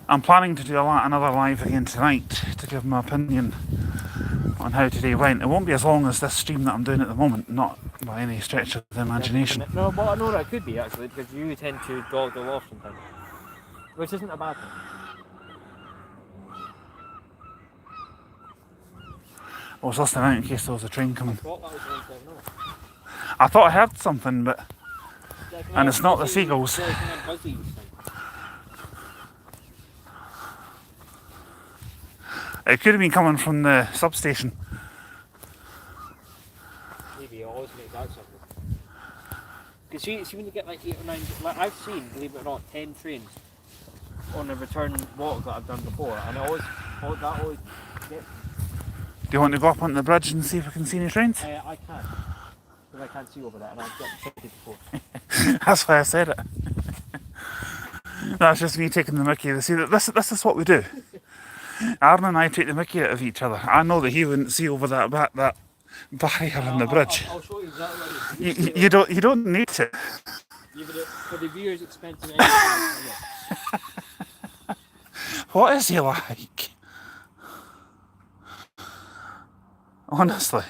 I'm planning to do another live again tonight to give my opinion on how today went. It won't be as long as this stream that I'm doing at the moment, not by any stretch of the imagination. No, but I know that it could be actually, because you tend to dog off sometimes, which isn't a bad thing. I was listening out in case there was a train coming. I thought that was 170. I thought I heard something, but Like and it's not the seagulls. Like kind of buzzy thing. It could have been coming from the substation. Maybe it always makes that something. Because see when you get like 8 or 9, like I've seen, believe it or not, 10 trains on a return walk that I've done before, and that always gets. Do you want to go up on the bridge and see if we can see any trains? I can't, because I can't see over that, and I've got tickets before. That's why I said it. That's just me taking the mickey. See, this is what we do. Aaron and I take the mickey out of each other. I know that he wouldn't see over that barrier on the bridge. I'll show you exactly what it is. You don't need to. For the viewers' expense and What is he like? Honestly.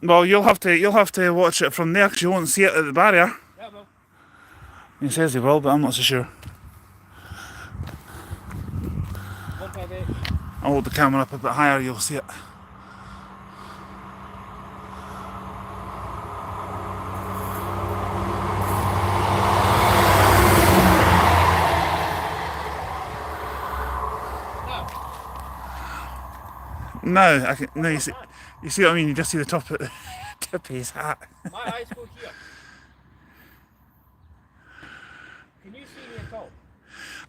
Well, you'll have to watch it from there because you won't see it at the barrier. Yeah, well. He says he will, but I'm not so sure. 158. I'll hold the camera up a bit higher, you'll see it. No, I can, no. You see what I mean? You just see the top of the tip of his hat. My eyes go here. Can you see me at all?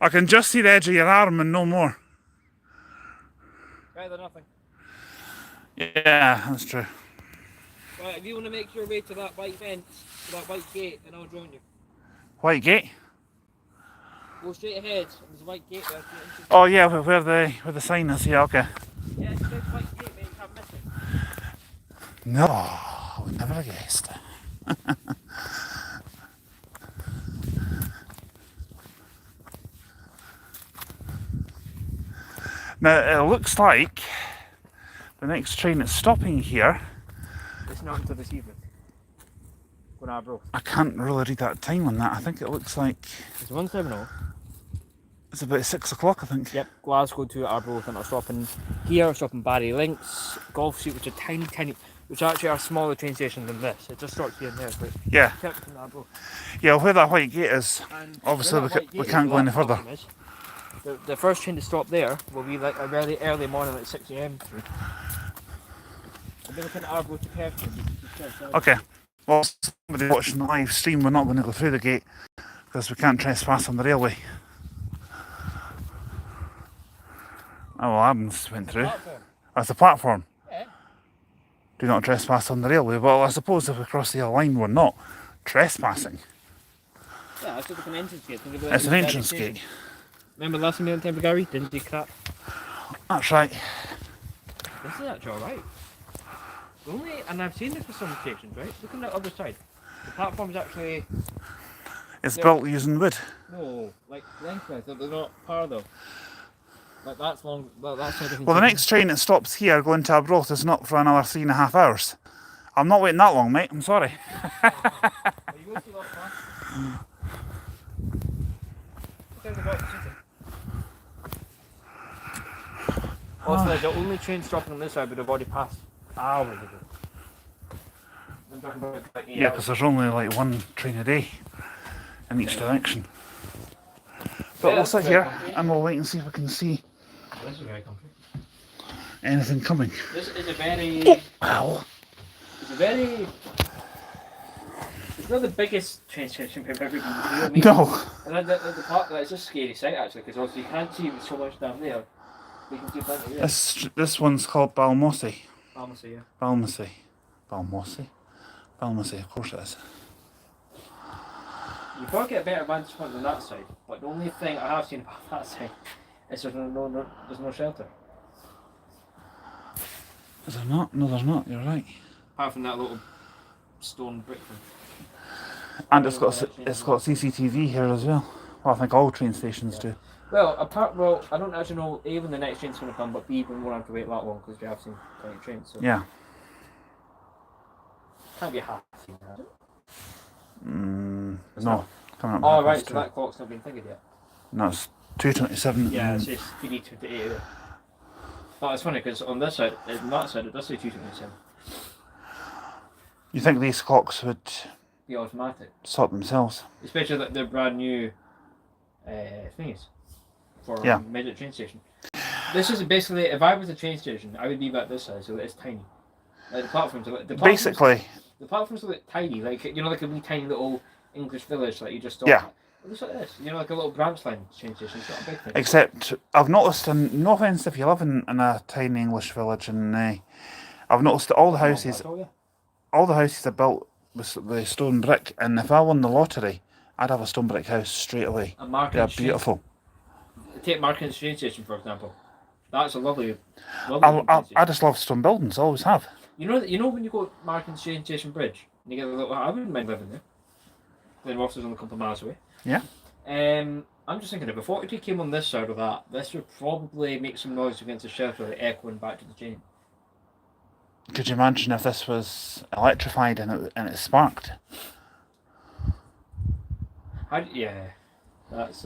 I can just see the edge of your arm and no more. Better than nothing. Yeah, that's true. Right, if you want to make your way to that white fence, to that white gate, then I'll join you. White gate? Go straight ahead. There's a white gate there. Oh yeah, where the sign is. Yeah, okay. Yeah, it's a big white gate, mate. You can't miss it. No, I would never have guessed. Now it looks like the next train that's stopping here. It's not until this evening. Going to Arbroath. I can't really read that time on that. I think it looks like It's 170. it's about 6 o'clock, I think. Yep, Glasgow to Arbroath, and I'll stop in here, stop in Barry Links, Golf Street, which are tiny, which actually are smaller train stations than this. It just starts here and there, but Yeah. kept in Arbroath. Yeah, where that white gate is, And obviously where that white we gate can't is, go any that further. problem is, the first train to stop there will be like a really early morning, like 6 AM. I'll be looking at Arbroath to Perth. Okay. Well, somebody watching the live stream, we're not going to go through the gate because we can't trespass on the railway. Oh, well, Adams went through. That's the platform. Yeah. Do not trespass on the railway. Well, I suppose if we cross the line, we're not trespassing. Yeah, it's just like an entrance gate. It's an entrance gate. Remember last time we went to Gary? Didn't do crap. That's right. This is actually alright. Only, and I've seen this for some stations, right? Look on the other side. The platform's actually It's Yeah. built using wood. no, like lengthwise. They're not parallel. Like that's long. Well, that's how they can Well, the take next train that stops here going to Arbroath is not for another 3.5 hours. I'm not waiting that long, mate. I'm sorry. Are you going to see lots of cars? Look at the bottom, see it? Also, the only train stopping on this side would have already passed hours ago. I'm talking about like 8 Yeah, hours. because there's only like one train a day in each direction. But Yeah, we'll sit that's here very comfy. and we'll wait and see if we can see This is very comfy. anything coming. This is a very. Ow. It's a very. It's not the biggest train station we've ever been to. You know what I mean? No. And then the part that's a scary sight actually, because also you can't see so much down there. You can see plenty here. This one's called Balmossy. Pharmacy, yeah. Balmossy. Balmossy? Balmossy, of course it is. You probably get a better vantage point than that side, but the only thing I have seen about that side is there's no shelter. Is there not? No, there's not. You're right. Apart from that little stone brick thing. And it's got CCTV here as well. Well, I think all train stations do. Well, I don't actually know A, when the next train's going to come, but B, we won't have to wait that long because we have seen plenty of trains. So Yeah. can't be half seen, has it? No. Coming up. Oh, half right, past so two. that clock's not been figured yet. No, it's 2:27. Yeah, it's just 3:28 there. But it's funny because on this side, on that side, it does say 2:27. You think these clocks would The automatic. sort themselves? Especially that they're brand new thingies for Yeah. midget train station. This is basically, if I was a train station, I would leave at this size, so that it's tiny. Like the platforms are Basically, the platforms are like tiny, like like a wee tiny little English village that you just stop Yeah. at. It looks like this, like a little branch line train station. It's not a big thing. except I've noticed, and no offence if you live in a tiny English village, and I've noticed that all the houses are built with stone brick, and if I won the lottery, I'd have a stone brick house straight away. A market They're train- beautiful. Take Markin's train station for example. That's a lovely train I station. just love stone buildings, always have. You know when you go to Markin's train station bridge, and you get a little. I wouldn't mind living there. Then Ross only a couple of miles away. Yeah. I'm just thinking if a 42 came on this side of that, this would probably make some noise against the shelter, like echoing back to the train. Could you imagine if this was electrified and it sparked? Yeah, that's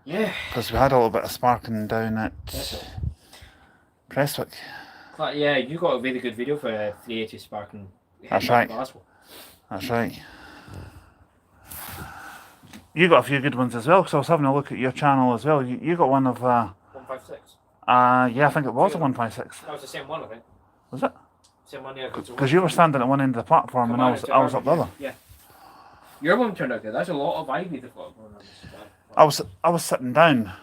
yeah. Because we had a little bit of sparking down at Prestwick. But yeah, you got a really good video for 380 sparking. That's right. That's right. You got a few good ones as well, because I was having a look at your channel as well. You got one of 156. yeah, I think it was a 156. That was the same one, I think. Was it? Same one, yeah. Because you were standing at one end of the platform and I was up the other. Yeah. Your one turned out good. That's a lot of ivy they've got going on this. I was sitting down,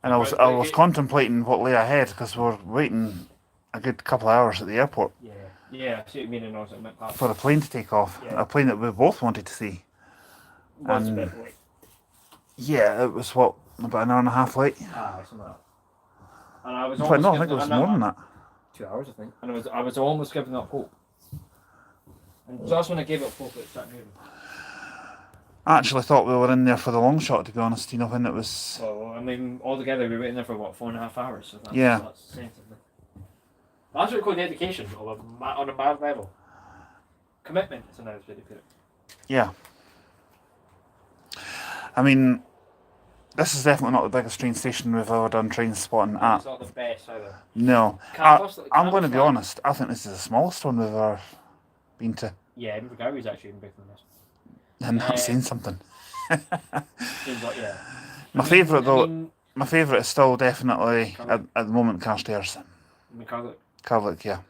and I was contemplating what lay ahead, because we were waiting a good couple of hours at the airport. Yeah. Yeah, I see what you mean. And also for the plane to take off. Yeah. A plane that we both wanted to see. Was a bit late. Yeah, it was what, about an hour and a half late? Something like that. And I was No, almost I think it was more than that. 2 hours, I think. And I was almost giving up hope. And just when I gave up hope, it started moving. I actually thought we were in there for the long shot, to be honest, when it was... Well, I mean, altogether we were waiting there for what, 4.5 hours? So that's, Yeah. That's sensible. That's what we call dedication on a mad level. Commitment is another way to put it. Yeah. I mean, this is definitely not the biggest train station we've ever done train spotting at. It's not the best either. No. Campus, I'm going to be honest, I think this is the smallest one we've ever been to. Yeah, Invergary's actually even bigger than this. And that's saying something. Yeah. My favourite though, my favourite is still definitely, at the moment, Carstairs. Carlick, yeah.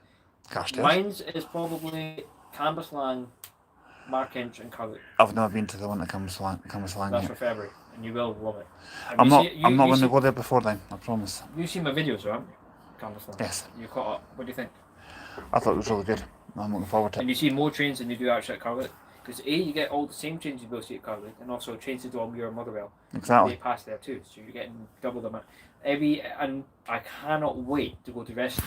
Carstairs. Mine's is probably Cambuslang, Markinch and Carlick. I've never been to the one that comes along That's yet. for February, and you will love it. I'm not going to go there before then, I promise. You've seen my videos, right? Cambuslang. Yes. You caught up. What do you think? I thought it was really good. I'm looking forward to And it. you see more trains than you do actually at Carlick. Because A, you get all the same trains you will see at Carlick, and also trains to Dormuir and Motherwell. Exactly. They pass there too, so you're getting double the amount. And I cannot wait to go to Reston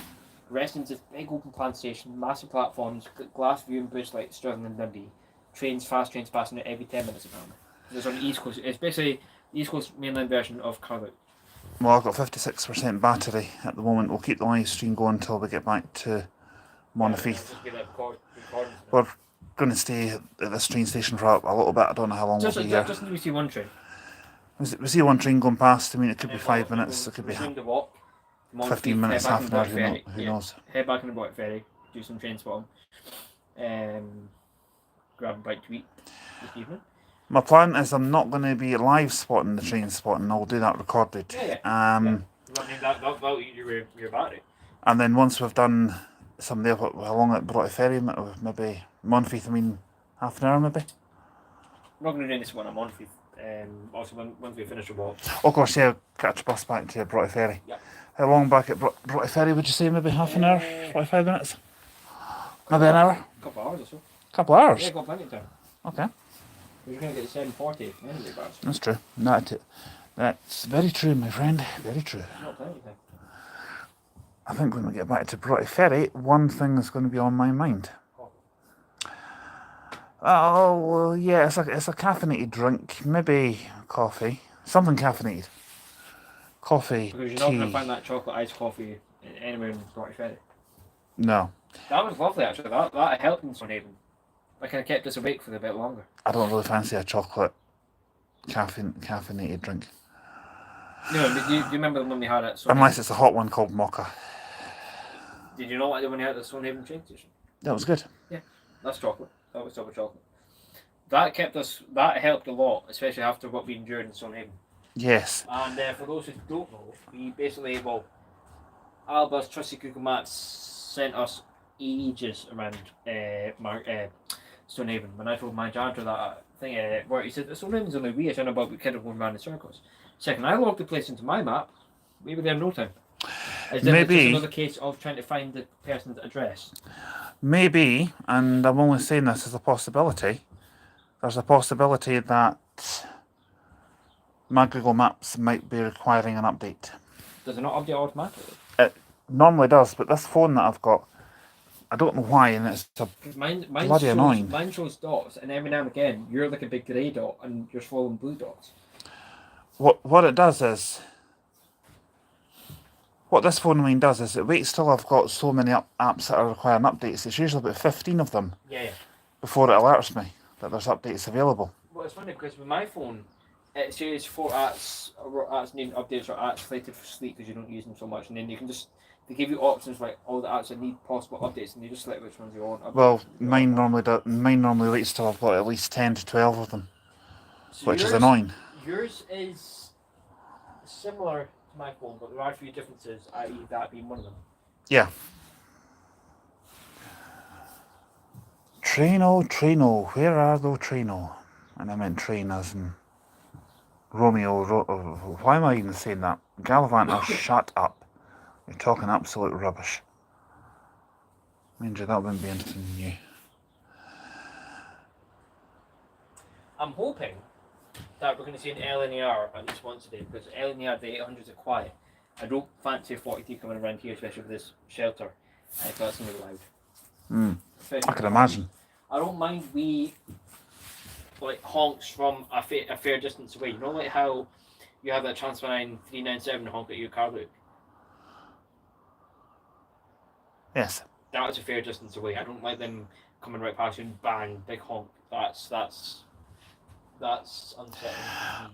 Reston's this big open plan station, massive platforms, glass viewing bridge like Stirling and Dundee. Fast trains passing it every 10 minutes apparently. It's on the East Coast. It's basically the East Coast mainland version of Carluke. Well, I've got 56% battery at the moment. We'll keep the live stream going until we get back to Monteith. We're going to stay at this train station for a little bit. I don't know how long we'll be here. Just until we see one train. We see one train going past. I mean, it could be 5 minutes. It could be 15 minutes, half an hour. Who knows? Head back on the Boit Ferry. Do some train spotting. Grab a bite to eat this evening. My plan is I'm not going to be live spotting the train spotting. I'll do that recorded. I mean, that'll eat your battery. And then once we've done some there, how long at Boit Ferry? Maybe Monteith. I mean, half an hour maybe. I'm not going to do this one at Monteith. Also, once we finish the walk. Of course, yeah. Catch a bus back to Boit Ferry. Yeah. How long back at Boit Ferry would you say? Maybe half an hour, 45 minutes. Maybe an hour. A couple of hours or so. Couple of hours. Yeah, got plenty of time. Okay. We're going to get the 7:40 anyway, but That's true. That's very true, my friend. Very true. not plenty of time. I think when we get back to Boit Ferry, one thing is going to be on my mind. Oh, well, yeah, it's a caffeinated drink. Maybe coffee. Something caffeinated. Coffee, Because you're tea. not going to find that chocolate iced coffee anywhere in Boit Ferry. No. That was lovely, actually. That helped in Stonehaven. That kind of kept us awake for a bit longer. I don't really fancy a chocolate caffeinated drink. No, but do you remember the one we had at Stonehaven? Unless it's a hot one called mocha. Did you not like the one we had at Stonehaven train station? That was good. Yeah, that's chocolate. That was double chocolate. That helped a lot, especially after what we endured in Stonehaven. Yes. And for those who don't know, we basically, Alba's trusty Google Maps sent us ages around Stonehaven. When I told my janitor that thing, where he said, Stonehaven's only wee, I don't know about we kind of going around in circles. Second, I logged the place into my map, we were there in no time. Maybe. It's another case of trying to find the person's address. Maybe, and I'm only saying this as a possibility, there's a possibility that my Google Maps might be requiring an update. Does it not update automatically? It normally does, but this phone that I've got, I don't know why, and it's bloody annoying. Mine shows dots, and every now and again, you're like a big grey dot, and you're swallowing blue dots. What it does is, what this phone of mine does is it waits till I've got so many apps that are requiring updates. It's usually about 15 of them before it alerts me that there's updates available. Well, it's funny because with my phone, it says 4 apps need updates or apps slated for sleep because you don't use them so much, and then you can just, they give you options like all the apps that need possible updates, and you just select which ones you want. Well, mine normally waits till I've got at least 10 to 12 of them, So which is annoying. Yours is similar to my phone, but there are a few differences, i.e. that being one of them. Yeah. Traino, where are those Traino? And I meant train as in Romeo. Why am I even saying that? Galavanter, shut up. You're talking absolute rubbish. Mind you, that wouldn't be anything new. I'm hoping that we're going to see an LNER at least once a day, because LNER, the 800s are quiet. I don't fancy a 43 coming around here, especially with this shelter. I think that's going to be loud. I can imagine. I don't mind honks from a fair distance away. You know, like how you have that Transfer 9 397 honk at your car loop? Yes. That's a fair distance away. I don't like them coming right past you and bang, big honk. That's unsettling.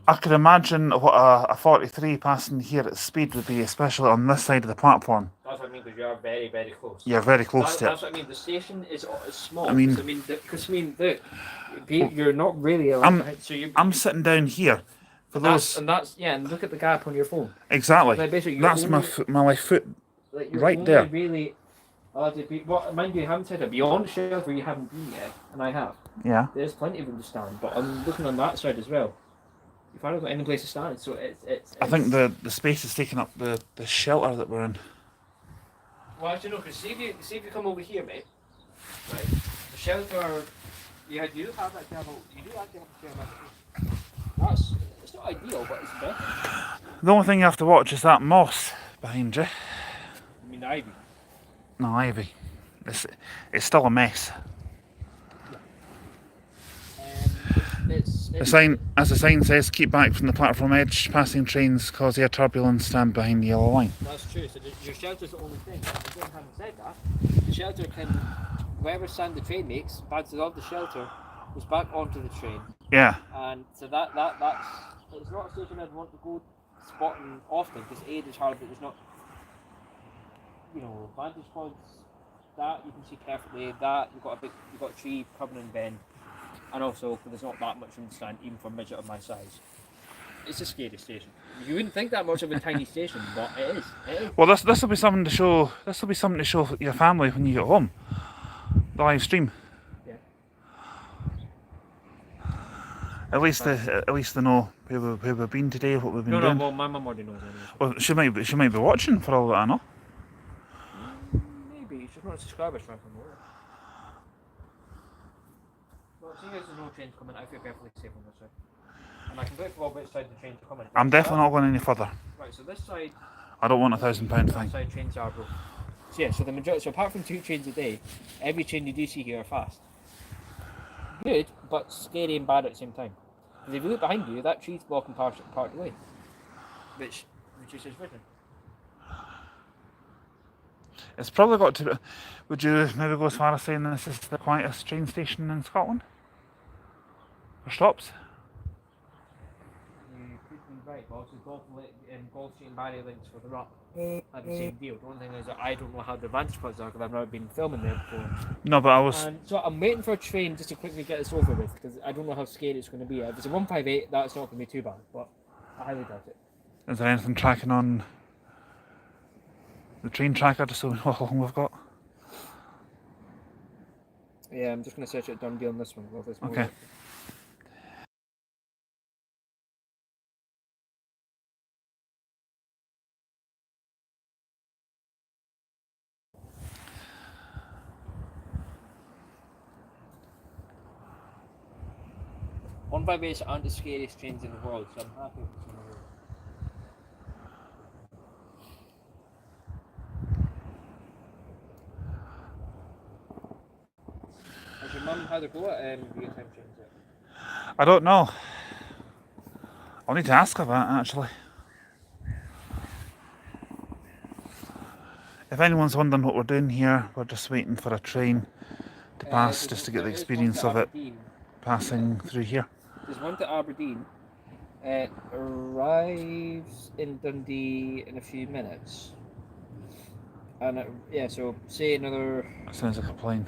I can imagine what a 43 passing here at speed would be, especially on this side of the platform. That's what I mean, because you are very, very close. You're very close to it. That's what I mean. The station is small. I mean, look, you're not really allowed. I'm sitting down here. For those, and look at the gap on your phone. Exactly. Like that's my left foot like right there. Really allowed to be. Well, mind you, haven't said it. Beyond the shelf where you haven't been yet, and I have. Yeah. There's plenty of room to stand, but I'm looking on that side as well. You've hardly got any place to stand, so it's I think the space is taking up the shelter that we're in. Well, actually, no, because see if you come over here, mate. Right, the shelter. You do have that level. You do actually have a fair amount. It's not ideal, but it's better. The only thing you have to watch is that moss behind you. I mean, ivy. No, Ivy. It's still a mess. The sign, as the sign says, keep back from the platform edge. Passing trains cause air turbulence. Stand behind the yellow line. That's true. So your shelter's the only thing. Again, having said that, the shelter can, whatever sound the train makes, bounces off the shelter, goes back onto the train. Yeah. And so that's it's not a station I'd want to go spotting often because A, there's hardly, there's not, vantage points that you can see perfectly. That you've got a tree covering in bend, and also there's not that much room to stand even for a midget of my size. It's a scary station. You wouldn't think that much of a tiny station, but it is. Well, this will be something to show. This will be something to show your family when you get home. The live stream. Yeah. At least they know where we've been today, what we've been doing. No, well, my mum already knows anyway. Well, she might be watching for all that I know. Maybe she's not a subscriber, so I can know. Well, seeing as there's no trains coming, I feel perfectly safe on this side. And I can wait for which side the trains are coming. I'm definitely not going any further. Right, so this side. I don't want £1,000 thing. This side trains are broke. So yeah, so the majority. So apart from 2 trains a day, every train you do see here are fast. Good, but scary and bad at the same time. Because if you look behind you, that tree's blocking part of the way, which reduces vision. It's probably got to. Would you maybe go as far as saying this is the quietest train station in Scotland? For stops? You could be right, but also Golf Street and Barrier Links for the rock are the same deal. The only thing is that I don't know how the vantage points are because I've never been filming there before. No, but I was. And so I'm waiting for a train just to quickly get this over with because I don't know how scary it's going to be. If it's a 158, that's not going to be too bad, but I highly doubt it. Is there anything tracking on the train tracker just so we know how long we've got? Yeah, I'm just going to search it Dundee on this one. Okay. On by base aren't the scariest trains in the world, so I'm happy with some of those. Has your mum had a go at real time trains yet? I don't know. I'll need to ask her that actually. If anyone's wondering what we're doing here, we're just waiting for a train to pass just to get the experience of it passing through here. There's one to Aberdeen. It arrives in Dundee in a few minutes. And so say another. That sounds like a plane.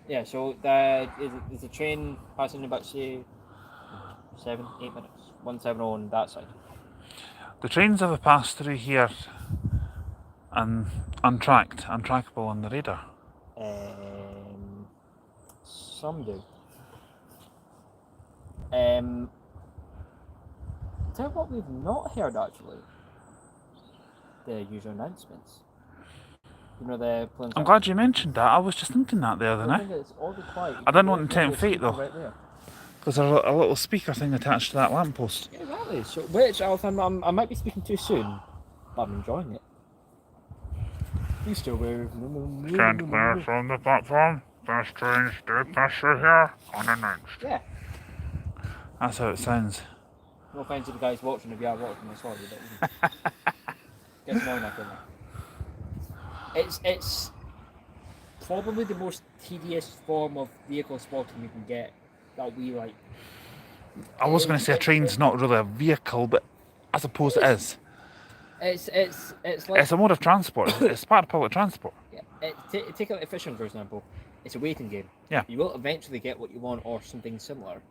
Yeah, so there's a train passing in about say 7-8 minutes. 170 on that side. The trains ever pass through here and untrackable on the radar? Some do. Tell you what we've not heard actually. The usual announcements. You know the planes. I'm glad you mentioned that. I was just thinking that the other night. It's oddly quiet. I didn't want to tempt fate though. Right there. Because there's a little speaker thing attached to that lamppost. Yeah, exactly. So, which I might be speaking too soon, but I'm enjoying it. You still move. Can't clear from the platform. Fast trains do pass through here unannounced. Yeah. That's how it sounds. No offense to the guys watching if you are watching, I'm sorry, but gets annoying after that. It's probably the most tedious form of vehicle spotting you can get that we like. I was going to say a train's not really a vehicle, but I suppose it is. It's like It's a mode of transport. It's part of public transport. Yeah. Take out fishing for example. It's a waiting game. Yeah. You will eventually get what you want or something similar,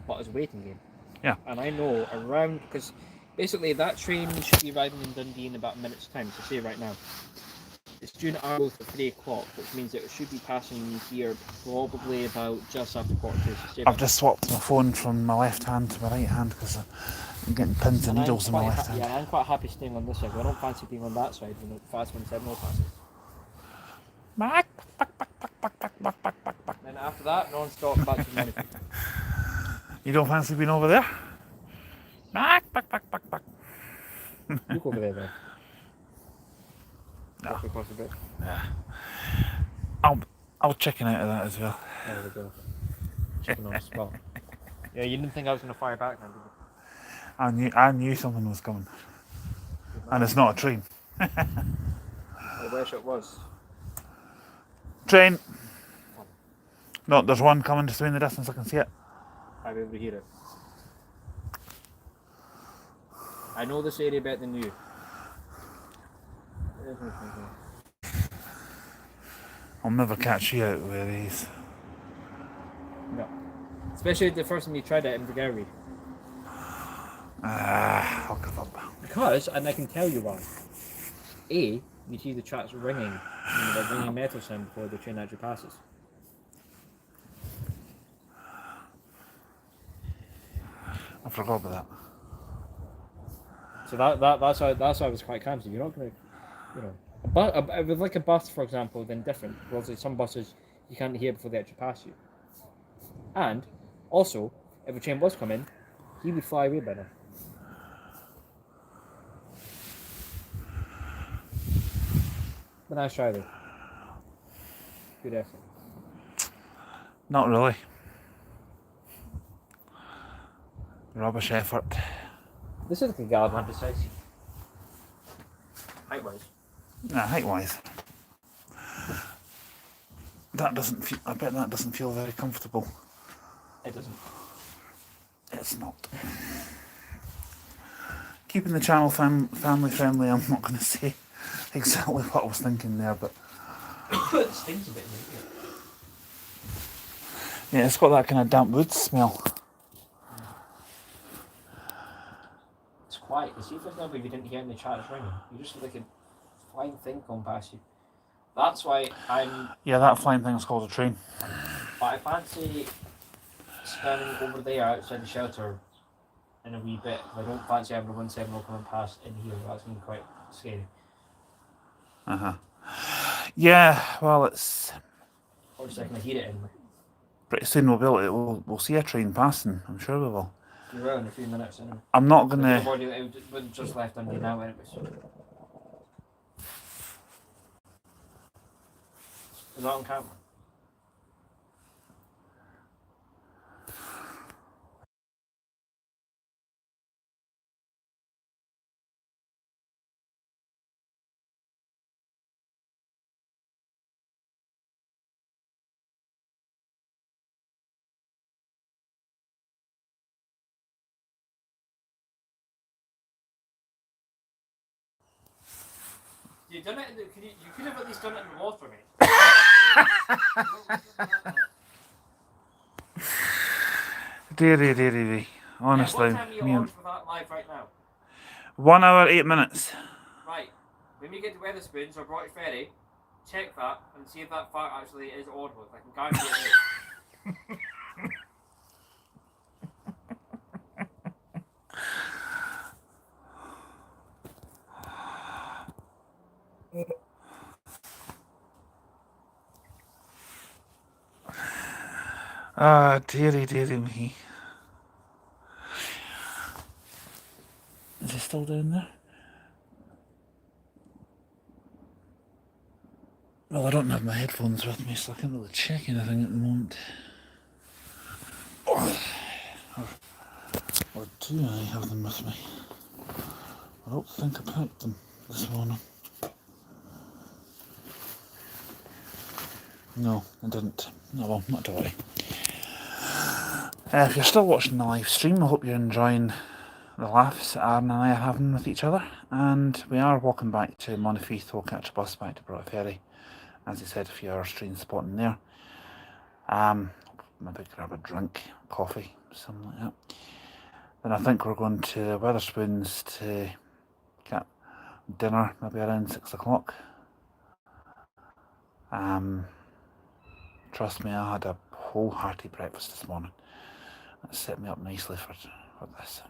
but it's a waiting game. Yeah. And I know around because basically that train should be arriving in Dundee in about a minute's time. So say right now. It's due to Argo for 3 o'clock, which means that it should be passing here probably about just after 1:45. So I've just swapped my phone from my left hand to my right hand because I'm getting pins and needles in my left hand. Yeah, I'm quite happy staying on this side. I don't fancy being on that side when the fast 170 passes. Then after that, non-stop back to money. You don't fancy being over there? You go over there then. across the bridge. Yeah. I'll chicken out of that as well. There we go. Chicken on the spot. Yeah, you didn't think I was going to fire back then, did you? I knew something was coming. Good And man. it's not a train. I wish it was. Train! No, there's one coming just in the distance, I can see it. I'll be able to hear it. I know this area better than you. I'll never catch you out with these. No. Especially the first time you tried it in Bulgaria. I'll give up. Because, and I can tell you why. A, you see the tracks ringing, they're ringing metal sound before the train actually passes. I forgot about that. So that's why I was quite calm. So you're not going to, but with like a bus, for example, then different. Because like some buses you can't hear before they actually pass you. And also, if a train was coming, he would fly away by now. But nice try though. Good effort. Not really. Rubbish effort. This is like a Galavanter size. Height wise. Height wise. That doesn't feel, I bet that doesn't feel very comfortable. It doesn't. It's not. Keeping the channel family friendly, I'm not going to say exactly what I was thinking there, but It stings a bit, doesn't it? yeah, it's got that kind of damp wood smell. It's quiet. You see, for example, if you didn't hear any tracks ringing, you just like a flying thing going past you. That's why I'm. Yeah, that flying thing's called a train. But I fancy spinning over there outside the shelter in a wee bit. I don't fancy having a 170 coming past in here. That's going to be quite scary. Yeah, well, it's Obviously, I can hear it anyway. pretty soon we'll see a train passing. I'm sure we will. We will in a few minutes anyway. I'm not But gonna. we're just left under now anyway. So. Is that on camera? You done it. You could have at least done it in the water, mate. Deary. Honestly, What time are you on for that live right now? 1 hour 8 minutes. Right. When we get to Weatherspoons or Brockley Ferry, check that and see if that fart actually is audible. I can guarantee it is. Ah, deary me. Is he still down there? Well, I don't have my headphones with me, so I can't really check anything at the moment. Or do I have them with me? I don't think I packed them this morning. No, I didn't. No, well, not to worry. If you're still watching the live stream, I hope you're enjoying the laughs Aaron and I are having with each other. And we are walking back to Montefieth. We'll catch a bus back to Brockley Ferry. As I said, a few hours train spotting there. Maybe grab a drink, coffee, something like that. Then I think we're going to Weatherspoons to get dinner, maybe around 6 o'clock. Trust me, I had a whole hearty breakfast this morning. That set me up nicely for this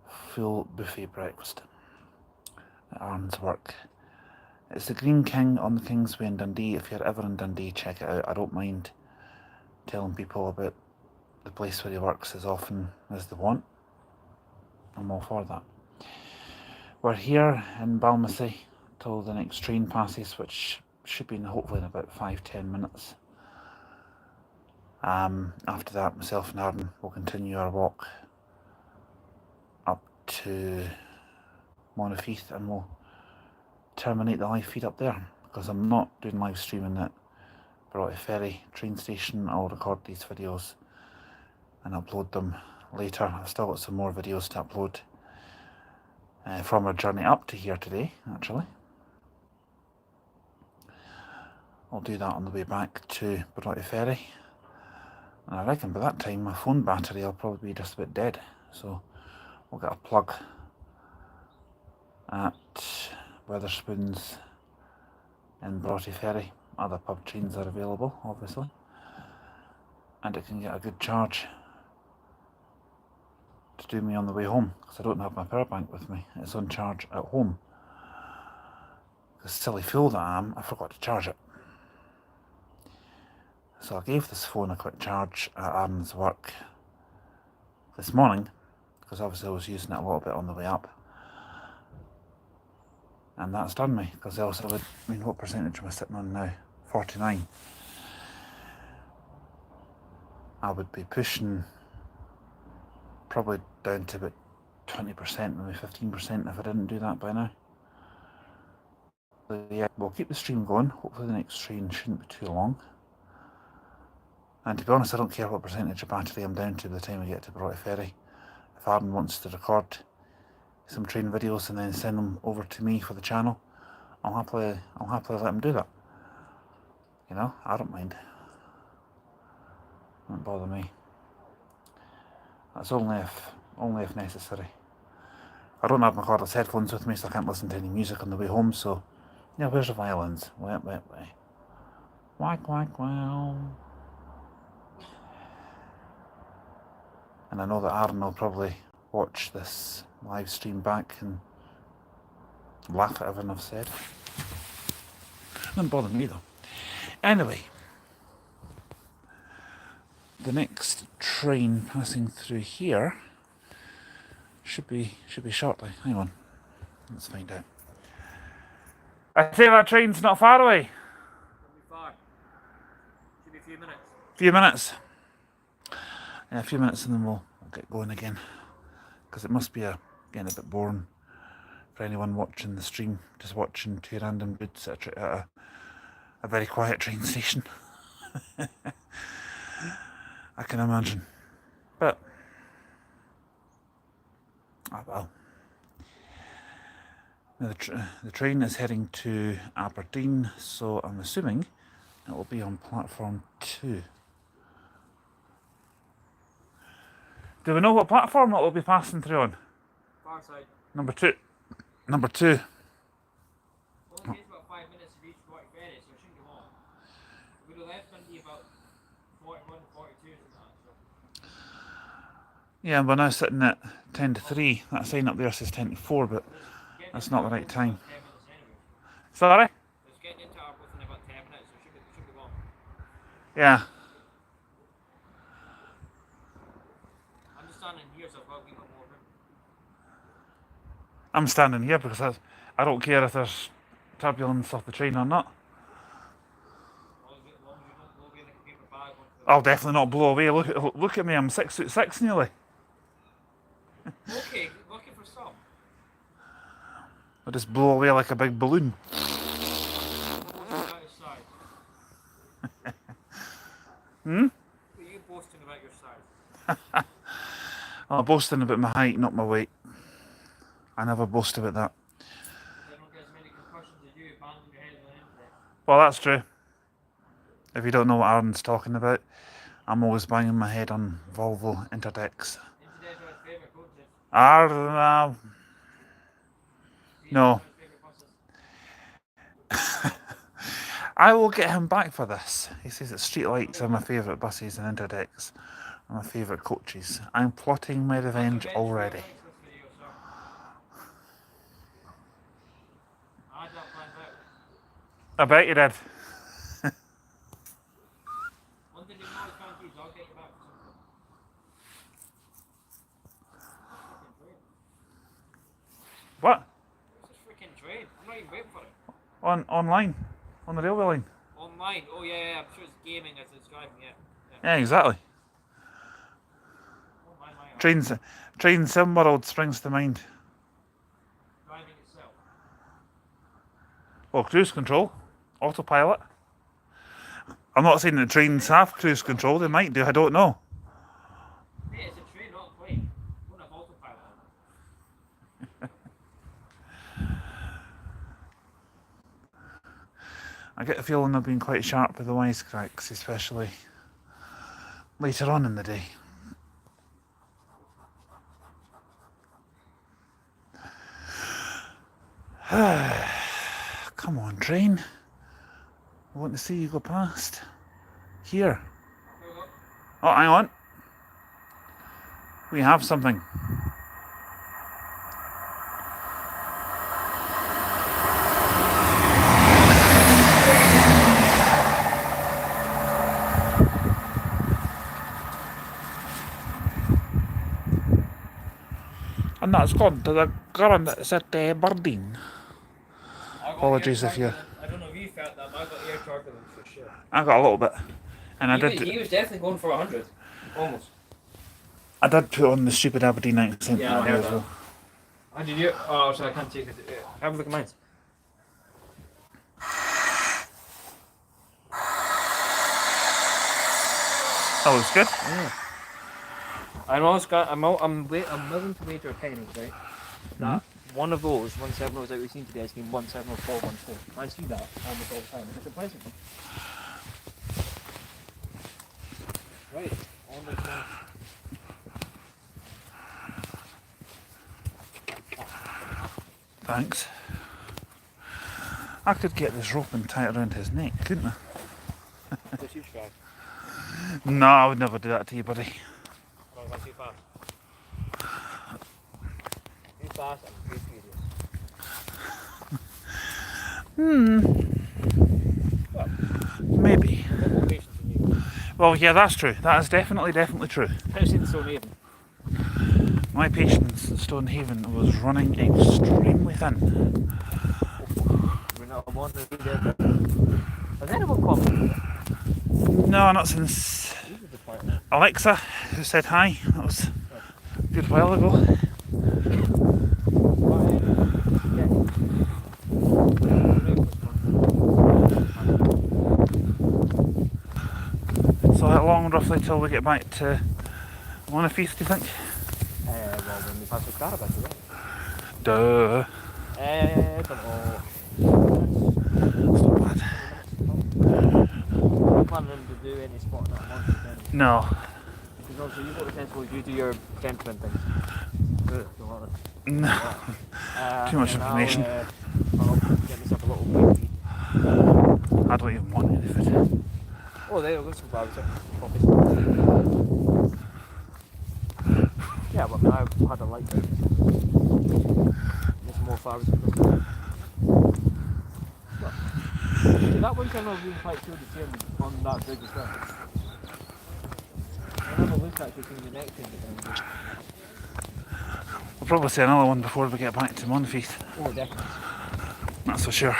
full buffet breakfast at Aaron's work. It's the Green King on the Kingsway in Dundee. If you're ever in Dundee, check it out. I don't mind telling people about the place where he works as often as they want. I'm all for that. We're here in Balmassey till the next train passes, which should be hopefully in about 5-10 minutes. After that, myself and Arden will continue our walk up to Monteith, and we'll terminate the live feed up there, because I'm not doing live streaming at Broughty Ferry train station. I'll record these videos and upload them later. I've still got some more videos to upload from our journey up to here today, actually. I'll do that on the way back to Broughty Ferry. And I reckon by that time my phone battery will probably be just a bit dead. So we'll get a plug at Wetherspoons in Broughty Ferry. Other pub trains are available, obviously. And it can get a good charge to do me on the way home, because I don't have my power bank with me. It's on charge at home. Because silly fool that I am, I forgot to charge it. So I gave this phone a quick charge at Aaron's work this morning, because obviously I was using it a little bit on the way up. And that's done me, because else I would, I mean, what percentage am I sitting on now? 49. I would be pushing probably down to about 20%, maybe 15% if I didn't do that by now. So yeah, we'll keep the stream going. Hopefully the next stream shouldn't be too long. And to be honest, I don't care what percentage of battery I'm down to by the time we get to Broughty Ferry. If Arden wants to record some train videos and then send them over to me for the channel, I'll happily let him do that. You know, I don't mind. Won't bother me. That's only if necessary. I don't have my cordless headphones with me, so I can't listen to any music on the way home. So, yeah, where's the violins? Wait. Whack, whack, wow. And I know that Aaron will probably watch this live stream back and laugh at everything I've said. Doesn't bother me though. Anyway, the next train passing through here should be shortly. Hang on, let's find out. I think that train's not far away. Won't be far. Should be a few minutes. Few minutes. Yeah, a few minutes and then we'll get going again. Because it must be again a bit boring for anyone watching the stream, just watching two random dudes at a very quiet train station. I can imagine. But, oh well. Now the train is heading to Aberdeen, so I'm assuming it will be on platform 2. Do we know what platform it will be passing through on? Far side. Number 2. Number 2. Only takes about 5 minutes to reach Broughty Ferry, so it shouldn't be long. We would have left Dundee about 41, 42 or something. Yeah, we're now sitting at 10 to 3. That sign up there says 10 to 4, but that's not the right time. Sorry? It's getting into Arbroath in about 10 minutes, so it should be long. Yeah. I'm just standing here, so I've got a wee bit more room. I'm standing here because I don't care if there's turbulence off the train or not. As long as you don't blow away like a paper bag onto the... I'll definitely not blow away. Look at me, I'm 6'6" nearly. Okay, looking for some. I'll just blow away like a big balloon. Hmm? Are you boasting about your size? I'm boasting about my height, not my weight. I never boast about that. I don't get as many concussions as you banging your head on the internet. Well, that's true. If you don't know what Aaron's talking about, I'm always banging my head on Volvo interdects. Internet's my favourite coaches. Aaron, no. I will get him back for this. He says that streetlights are my favourite buses and interdects are my favourite coaches. I'm plotting my revenge already. I had that planned out. I bet you did. One thing you can always guarantee is I'll get you back for something. What? It's this freaking train. I'm not even waiting for it. Online, on the railway line. Online? Oh yeah, I'm sure it's gaming as it's driving, yeah. Yeah, exactly. Oh my. Train sim world springs to mind. Driving itself. Well, cruise control, autopilot. I'm not saying that trains have cruise control. They might do. I don't know. Hey, it's a train, not a plane. Wouldn't have autopilot on it. I get the feeling they've been quite sharp with the wisecracks, especially later on in the day. Come on, train. I want to see you go past. Here. Oh, hang on. We have something. And that's gone to the current that's at Bardeen. Apologies if you... I don't know if you felt that, but I got air turbulence for sure. I got a little bit. And He was definitely going for 100. Almost. I did put on the stupid Aberdeen accent. Yeah, I heard that. How did you... Oh, so I can't take it. Have a look at mine. That looks good. Yeah. I'm willing to wager a penny, right? That one of those 170s that we've seen today has been 17414. I see that almost all the time. It's surprising. Right. On the phone. Thanks. I could get this rope and tie it around his neck, couldn't I? Just you try. No, I would never do that to you, buddy. Oh, that's too fast. Too fast and too furious. Well, Maybe. a bit more patience than you. Well, yeah, that's true. That is definitely true. Especially in Stonehaven. My patience at Stonehaven was running extremely thin. We're not one to be there, but has anyone commented? No, not since Alexa, who said hi. That was a good while ago. So how long roughly till we get back to Monafeast, do you think? Well, when we pass the car about it, Duh. I don't know. It's not bad. I'm not planning to do any sport that month again. No. Because also you've got the sensible due to your temperament things. No. Too much information. I'll get myself a little bit. I don't even want any of it. Oh, there goes some flowers. Yeah, but I mean, I've had a light there. There's more flowers. That one channel has been quite good to see on that bridge as well. I never looked actually seeing the next thing. We'll probably see another one before we get back to Monfeast. Oh, definitely. That's for sure.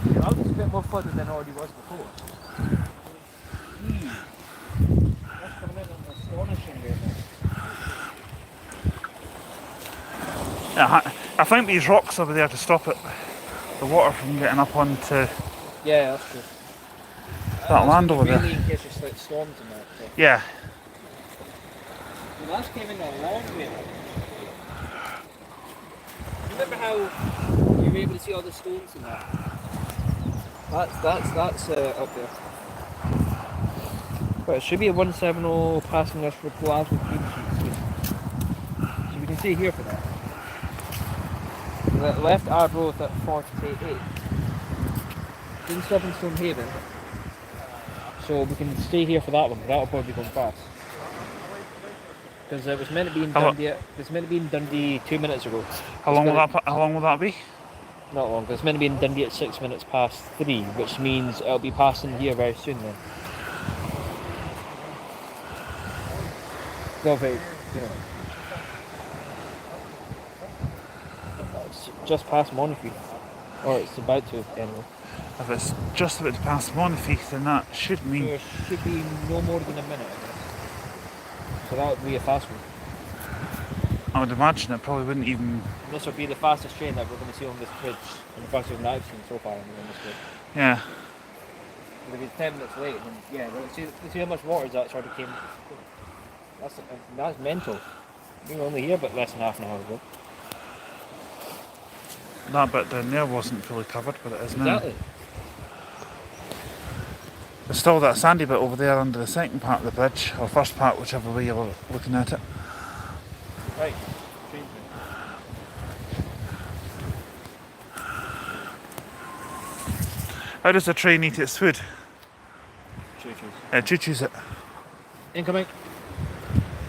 Yeah, that was a bit more fun than it already was before. That's coming in an astonishing rate now. Yeah, I think these rocks over there to stop it, the water from getting up onto Yeah, that's true. that land over there. Really in case there's like storms and that. So. Yeah. Well, that's came in a long way. Remember how you were able to see all the stones and that? That's up there. But it should be a 170 passing us for Glasgow Green Street. So we can see here for that. The left Arbroath at 48. In Stone Haven. So we can stay here for that one. That'll probably be going fast. Because it was meant to be in Dundee. It was meant to be in Dundee 2 minutes ago. How long will that be? Not long. It's meant to be in Dundee at 6 minutes past 3, which means it'll be passing here very soon then. So very, you know. just past Monifee. Or it's about to, anyway. If it's just about to pass Monifee, then that should So mean... it should be no more than a minute, I guess. So that would be a fast one. I would imagine it probably wouldn't even... And this would be the fastest train that we're going to see on this bridge, and the fastest one that I've seen so far on this bridge. Yeah. If it's 10 minutes late, then yeah, well, see how much water that sort of came. That's mental. We were only here about less than half an hour ago. That bit down there wasn't fully covered, but it is now. Exactly. There's still that sandy bit over there under the second part of the bridge, or first part, whichever way you're looking at it. Right. How does the train eat its food? Choo-choos. It choo-choos it. Incoming.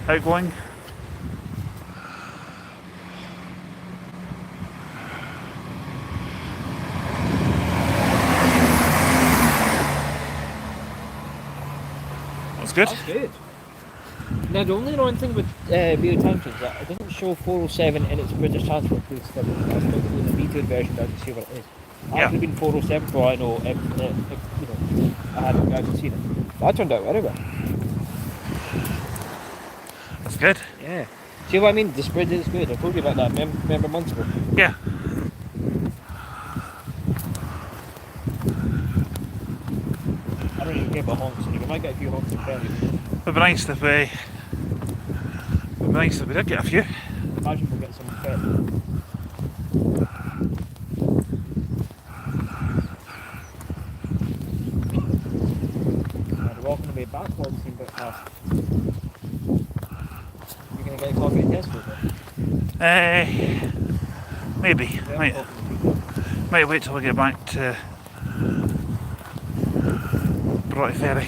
Outgoing. That's good. That's good. Now the only annoying thing with Beale Township is that it doesn't show 407 in its British transport code stuff. That's not in the vetoed version down to see what it is. Yeah. I've been 407 for all I know, you know, I haven't seen it. That turned out very well. That's good. Yeah. See what I mean? The spread is good. I told you about that. Remember months ago? Yeah. I don't even care about honks. We might get a few honks in Fairley. It'd be nice if we did get a few. Imagine we'll get some in Fairley. We're walking away backwards a bit fast. You're going to get a coffee at Tesco there? Maybe. Yeah, Might wait till we get back to Broughty Ferry.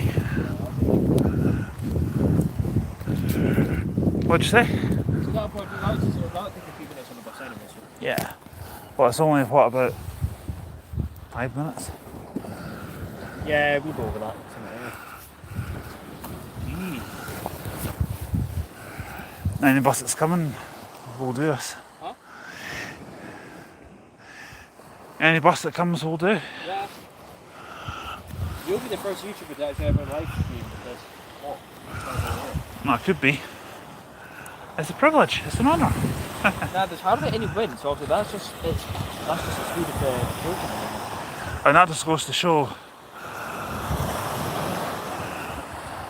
What'd you say? So that'll take a few minutes on the bus anyway. So. Yeah. Well, it's only, what, about 5 minutes? Yeah, we'll go over that. Any bus that's coming will do us. Huh? Any bus that comes will do. Yeah. You'll be the first YouTuber to actually ever live stream this. Oh, No, it could be. It's a privilege. It's an honour. nah, there's hardly any wind, so obviously that's just the speed of the ocean. And that just goes to show.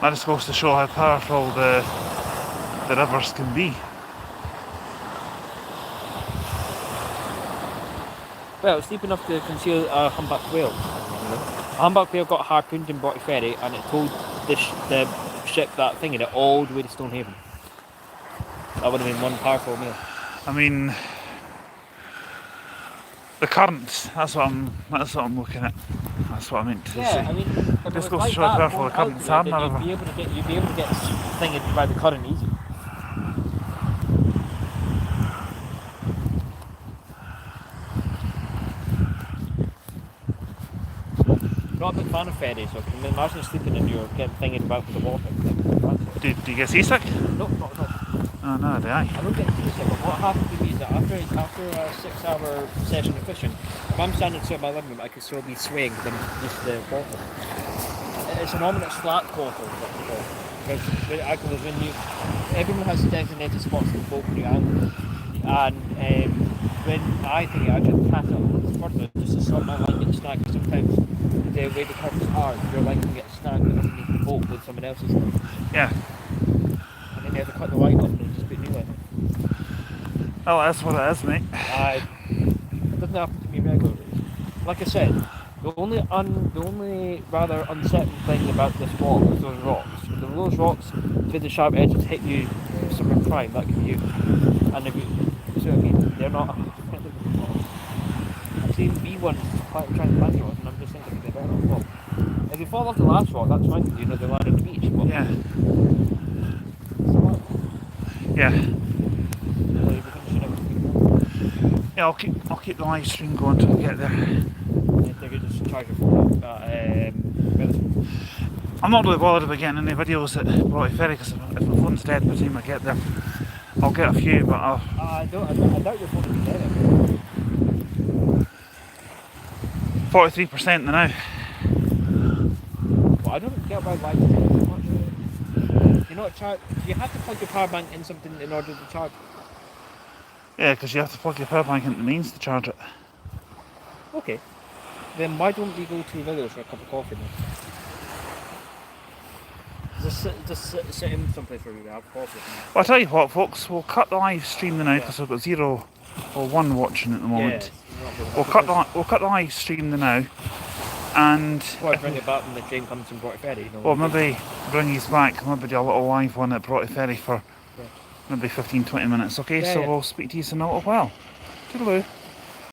That just goes to show how powerful the rivers can be. Well, it's deep enough to conceal a humpback whale. A humpback whale got harpooned in Broughty Ferry, and it towed the ship that thing in it all the way to Stonehaven. That would have been one powerful meal. I mean, the currents. That's what I'm looking at. That's what I meant to say. Yeah, I mean, if it This was goes like to show how that, powerful the going currents out are to in it, the then river. you'd be able to get thinged by the current easy. Not a big fan of ferries, so I can imagine sleeping in your getting thinged about with the water. Do you get seasick? No, not at all. Oh no, do I? I don't get seasick, but what happened to me is that after a 6-hour session of fishing, if I'm standing still in my living room, I can still be swaying because I'm used to the water. It's an ominous flat water, what they call it. Because everyone has designated spots in the boat when you angle. And when I think I just pass it up further just to stop my line getting snagged, because sometimes the way the currents are, your line can get snagged underneath the boat with someone else's line. Yeah. And then you have to cut the line off and just put a new line in. Oh, that's what it is, mate. It doesn't happen to me regularly. Like I said, the only rather unsettling thing about this walk is those rocks. If those rocks with the sharp edges hit you somewhere prime, that could be you. And if you see what I mean, they're not. I've seen B1 trying to land on, and I'm just thinking they're better not fall. If you fall off the last rock, that's fine, you know they land on the beach. But Yeah. Yeah. Yeah, I'll keep the live stream going until we get there. They could just charge your phone up at I'm not really bothered about getting any videos at Broughty Ferry because if my phone's dead by the time I get there, I'll get a few, but I doubt your phone will be dead. 43% now. Well, I don't get why lights take so much. You're not charge. You have to plug your power bank in something in order to charge. Yeah, because you have to plug your power bank into the mains to charge it. Okay. Then why don't we go to Lidl's for a cup of coffee then? Just sit in someplace where we have coffee. Well, I'll tell you what, folks, we'll cut the live stream now because we've got 0 or 1 watching at the moment. We'll cut the live stream now, and Or bring it back when the train comes from Broughty Ferry. You know, or maybe bring these back, maybe do a little live one at Broughty Ferry for maybe 15-20 minutes. Okay, Yeah, so yeah. we'll speak to you in a little while. Toodaloo.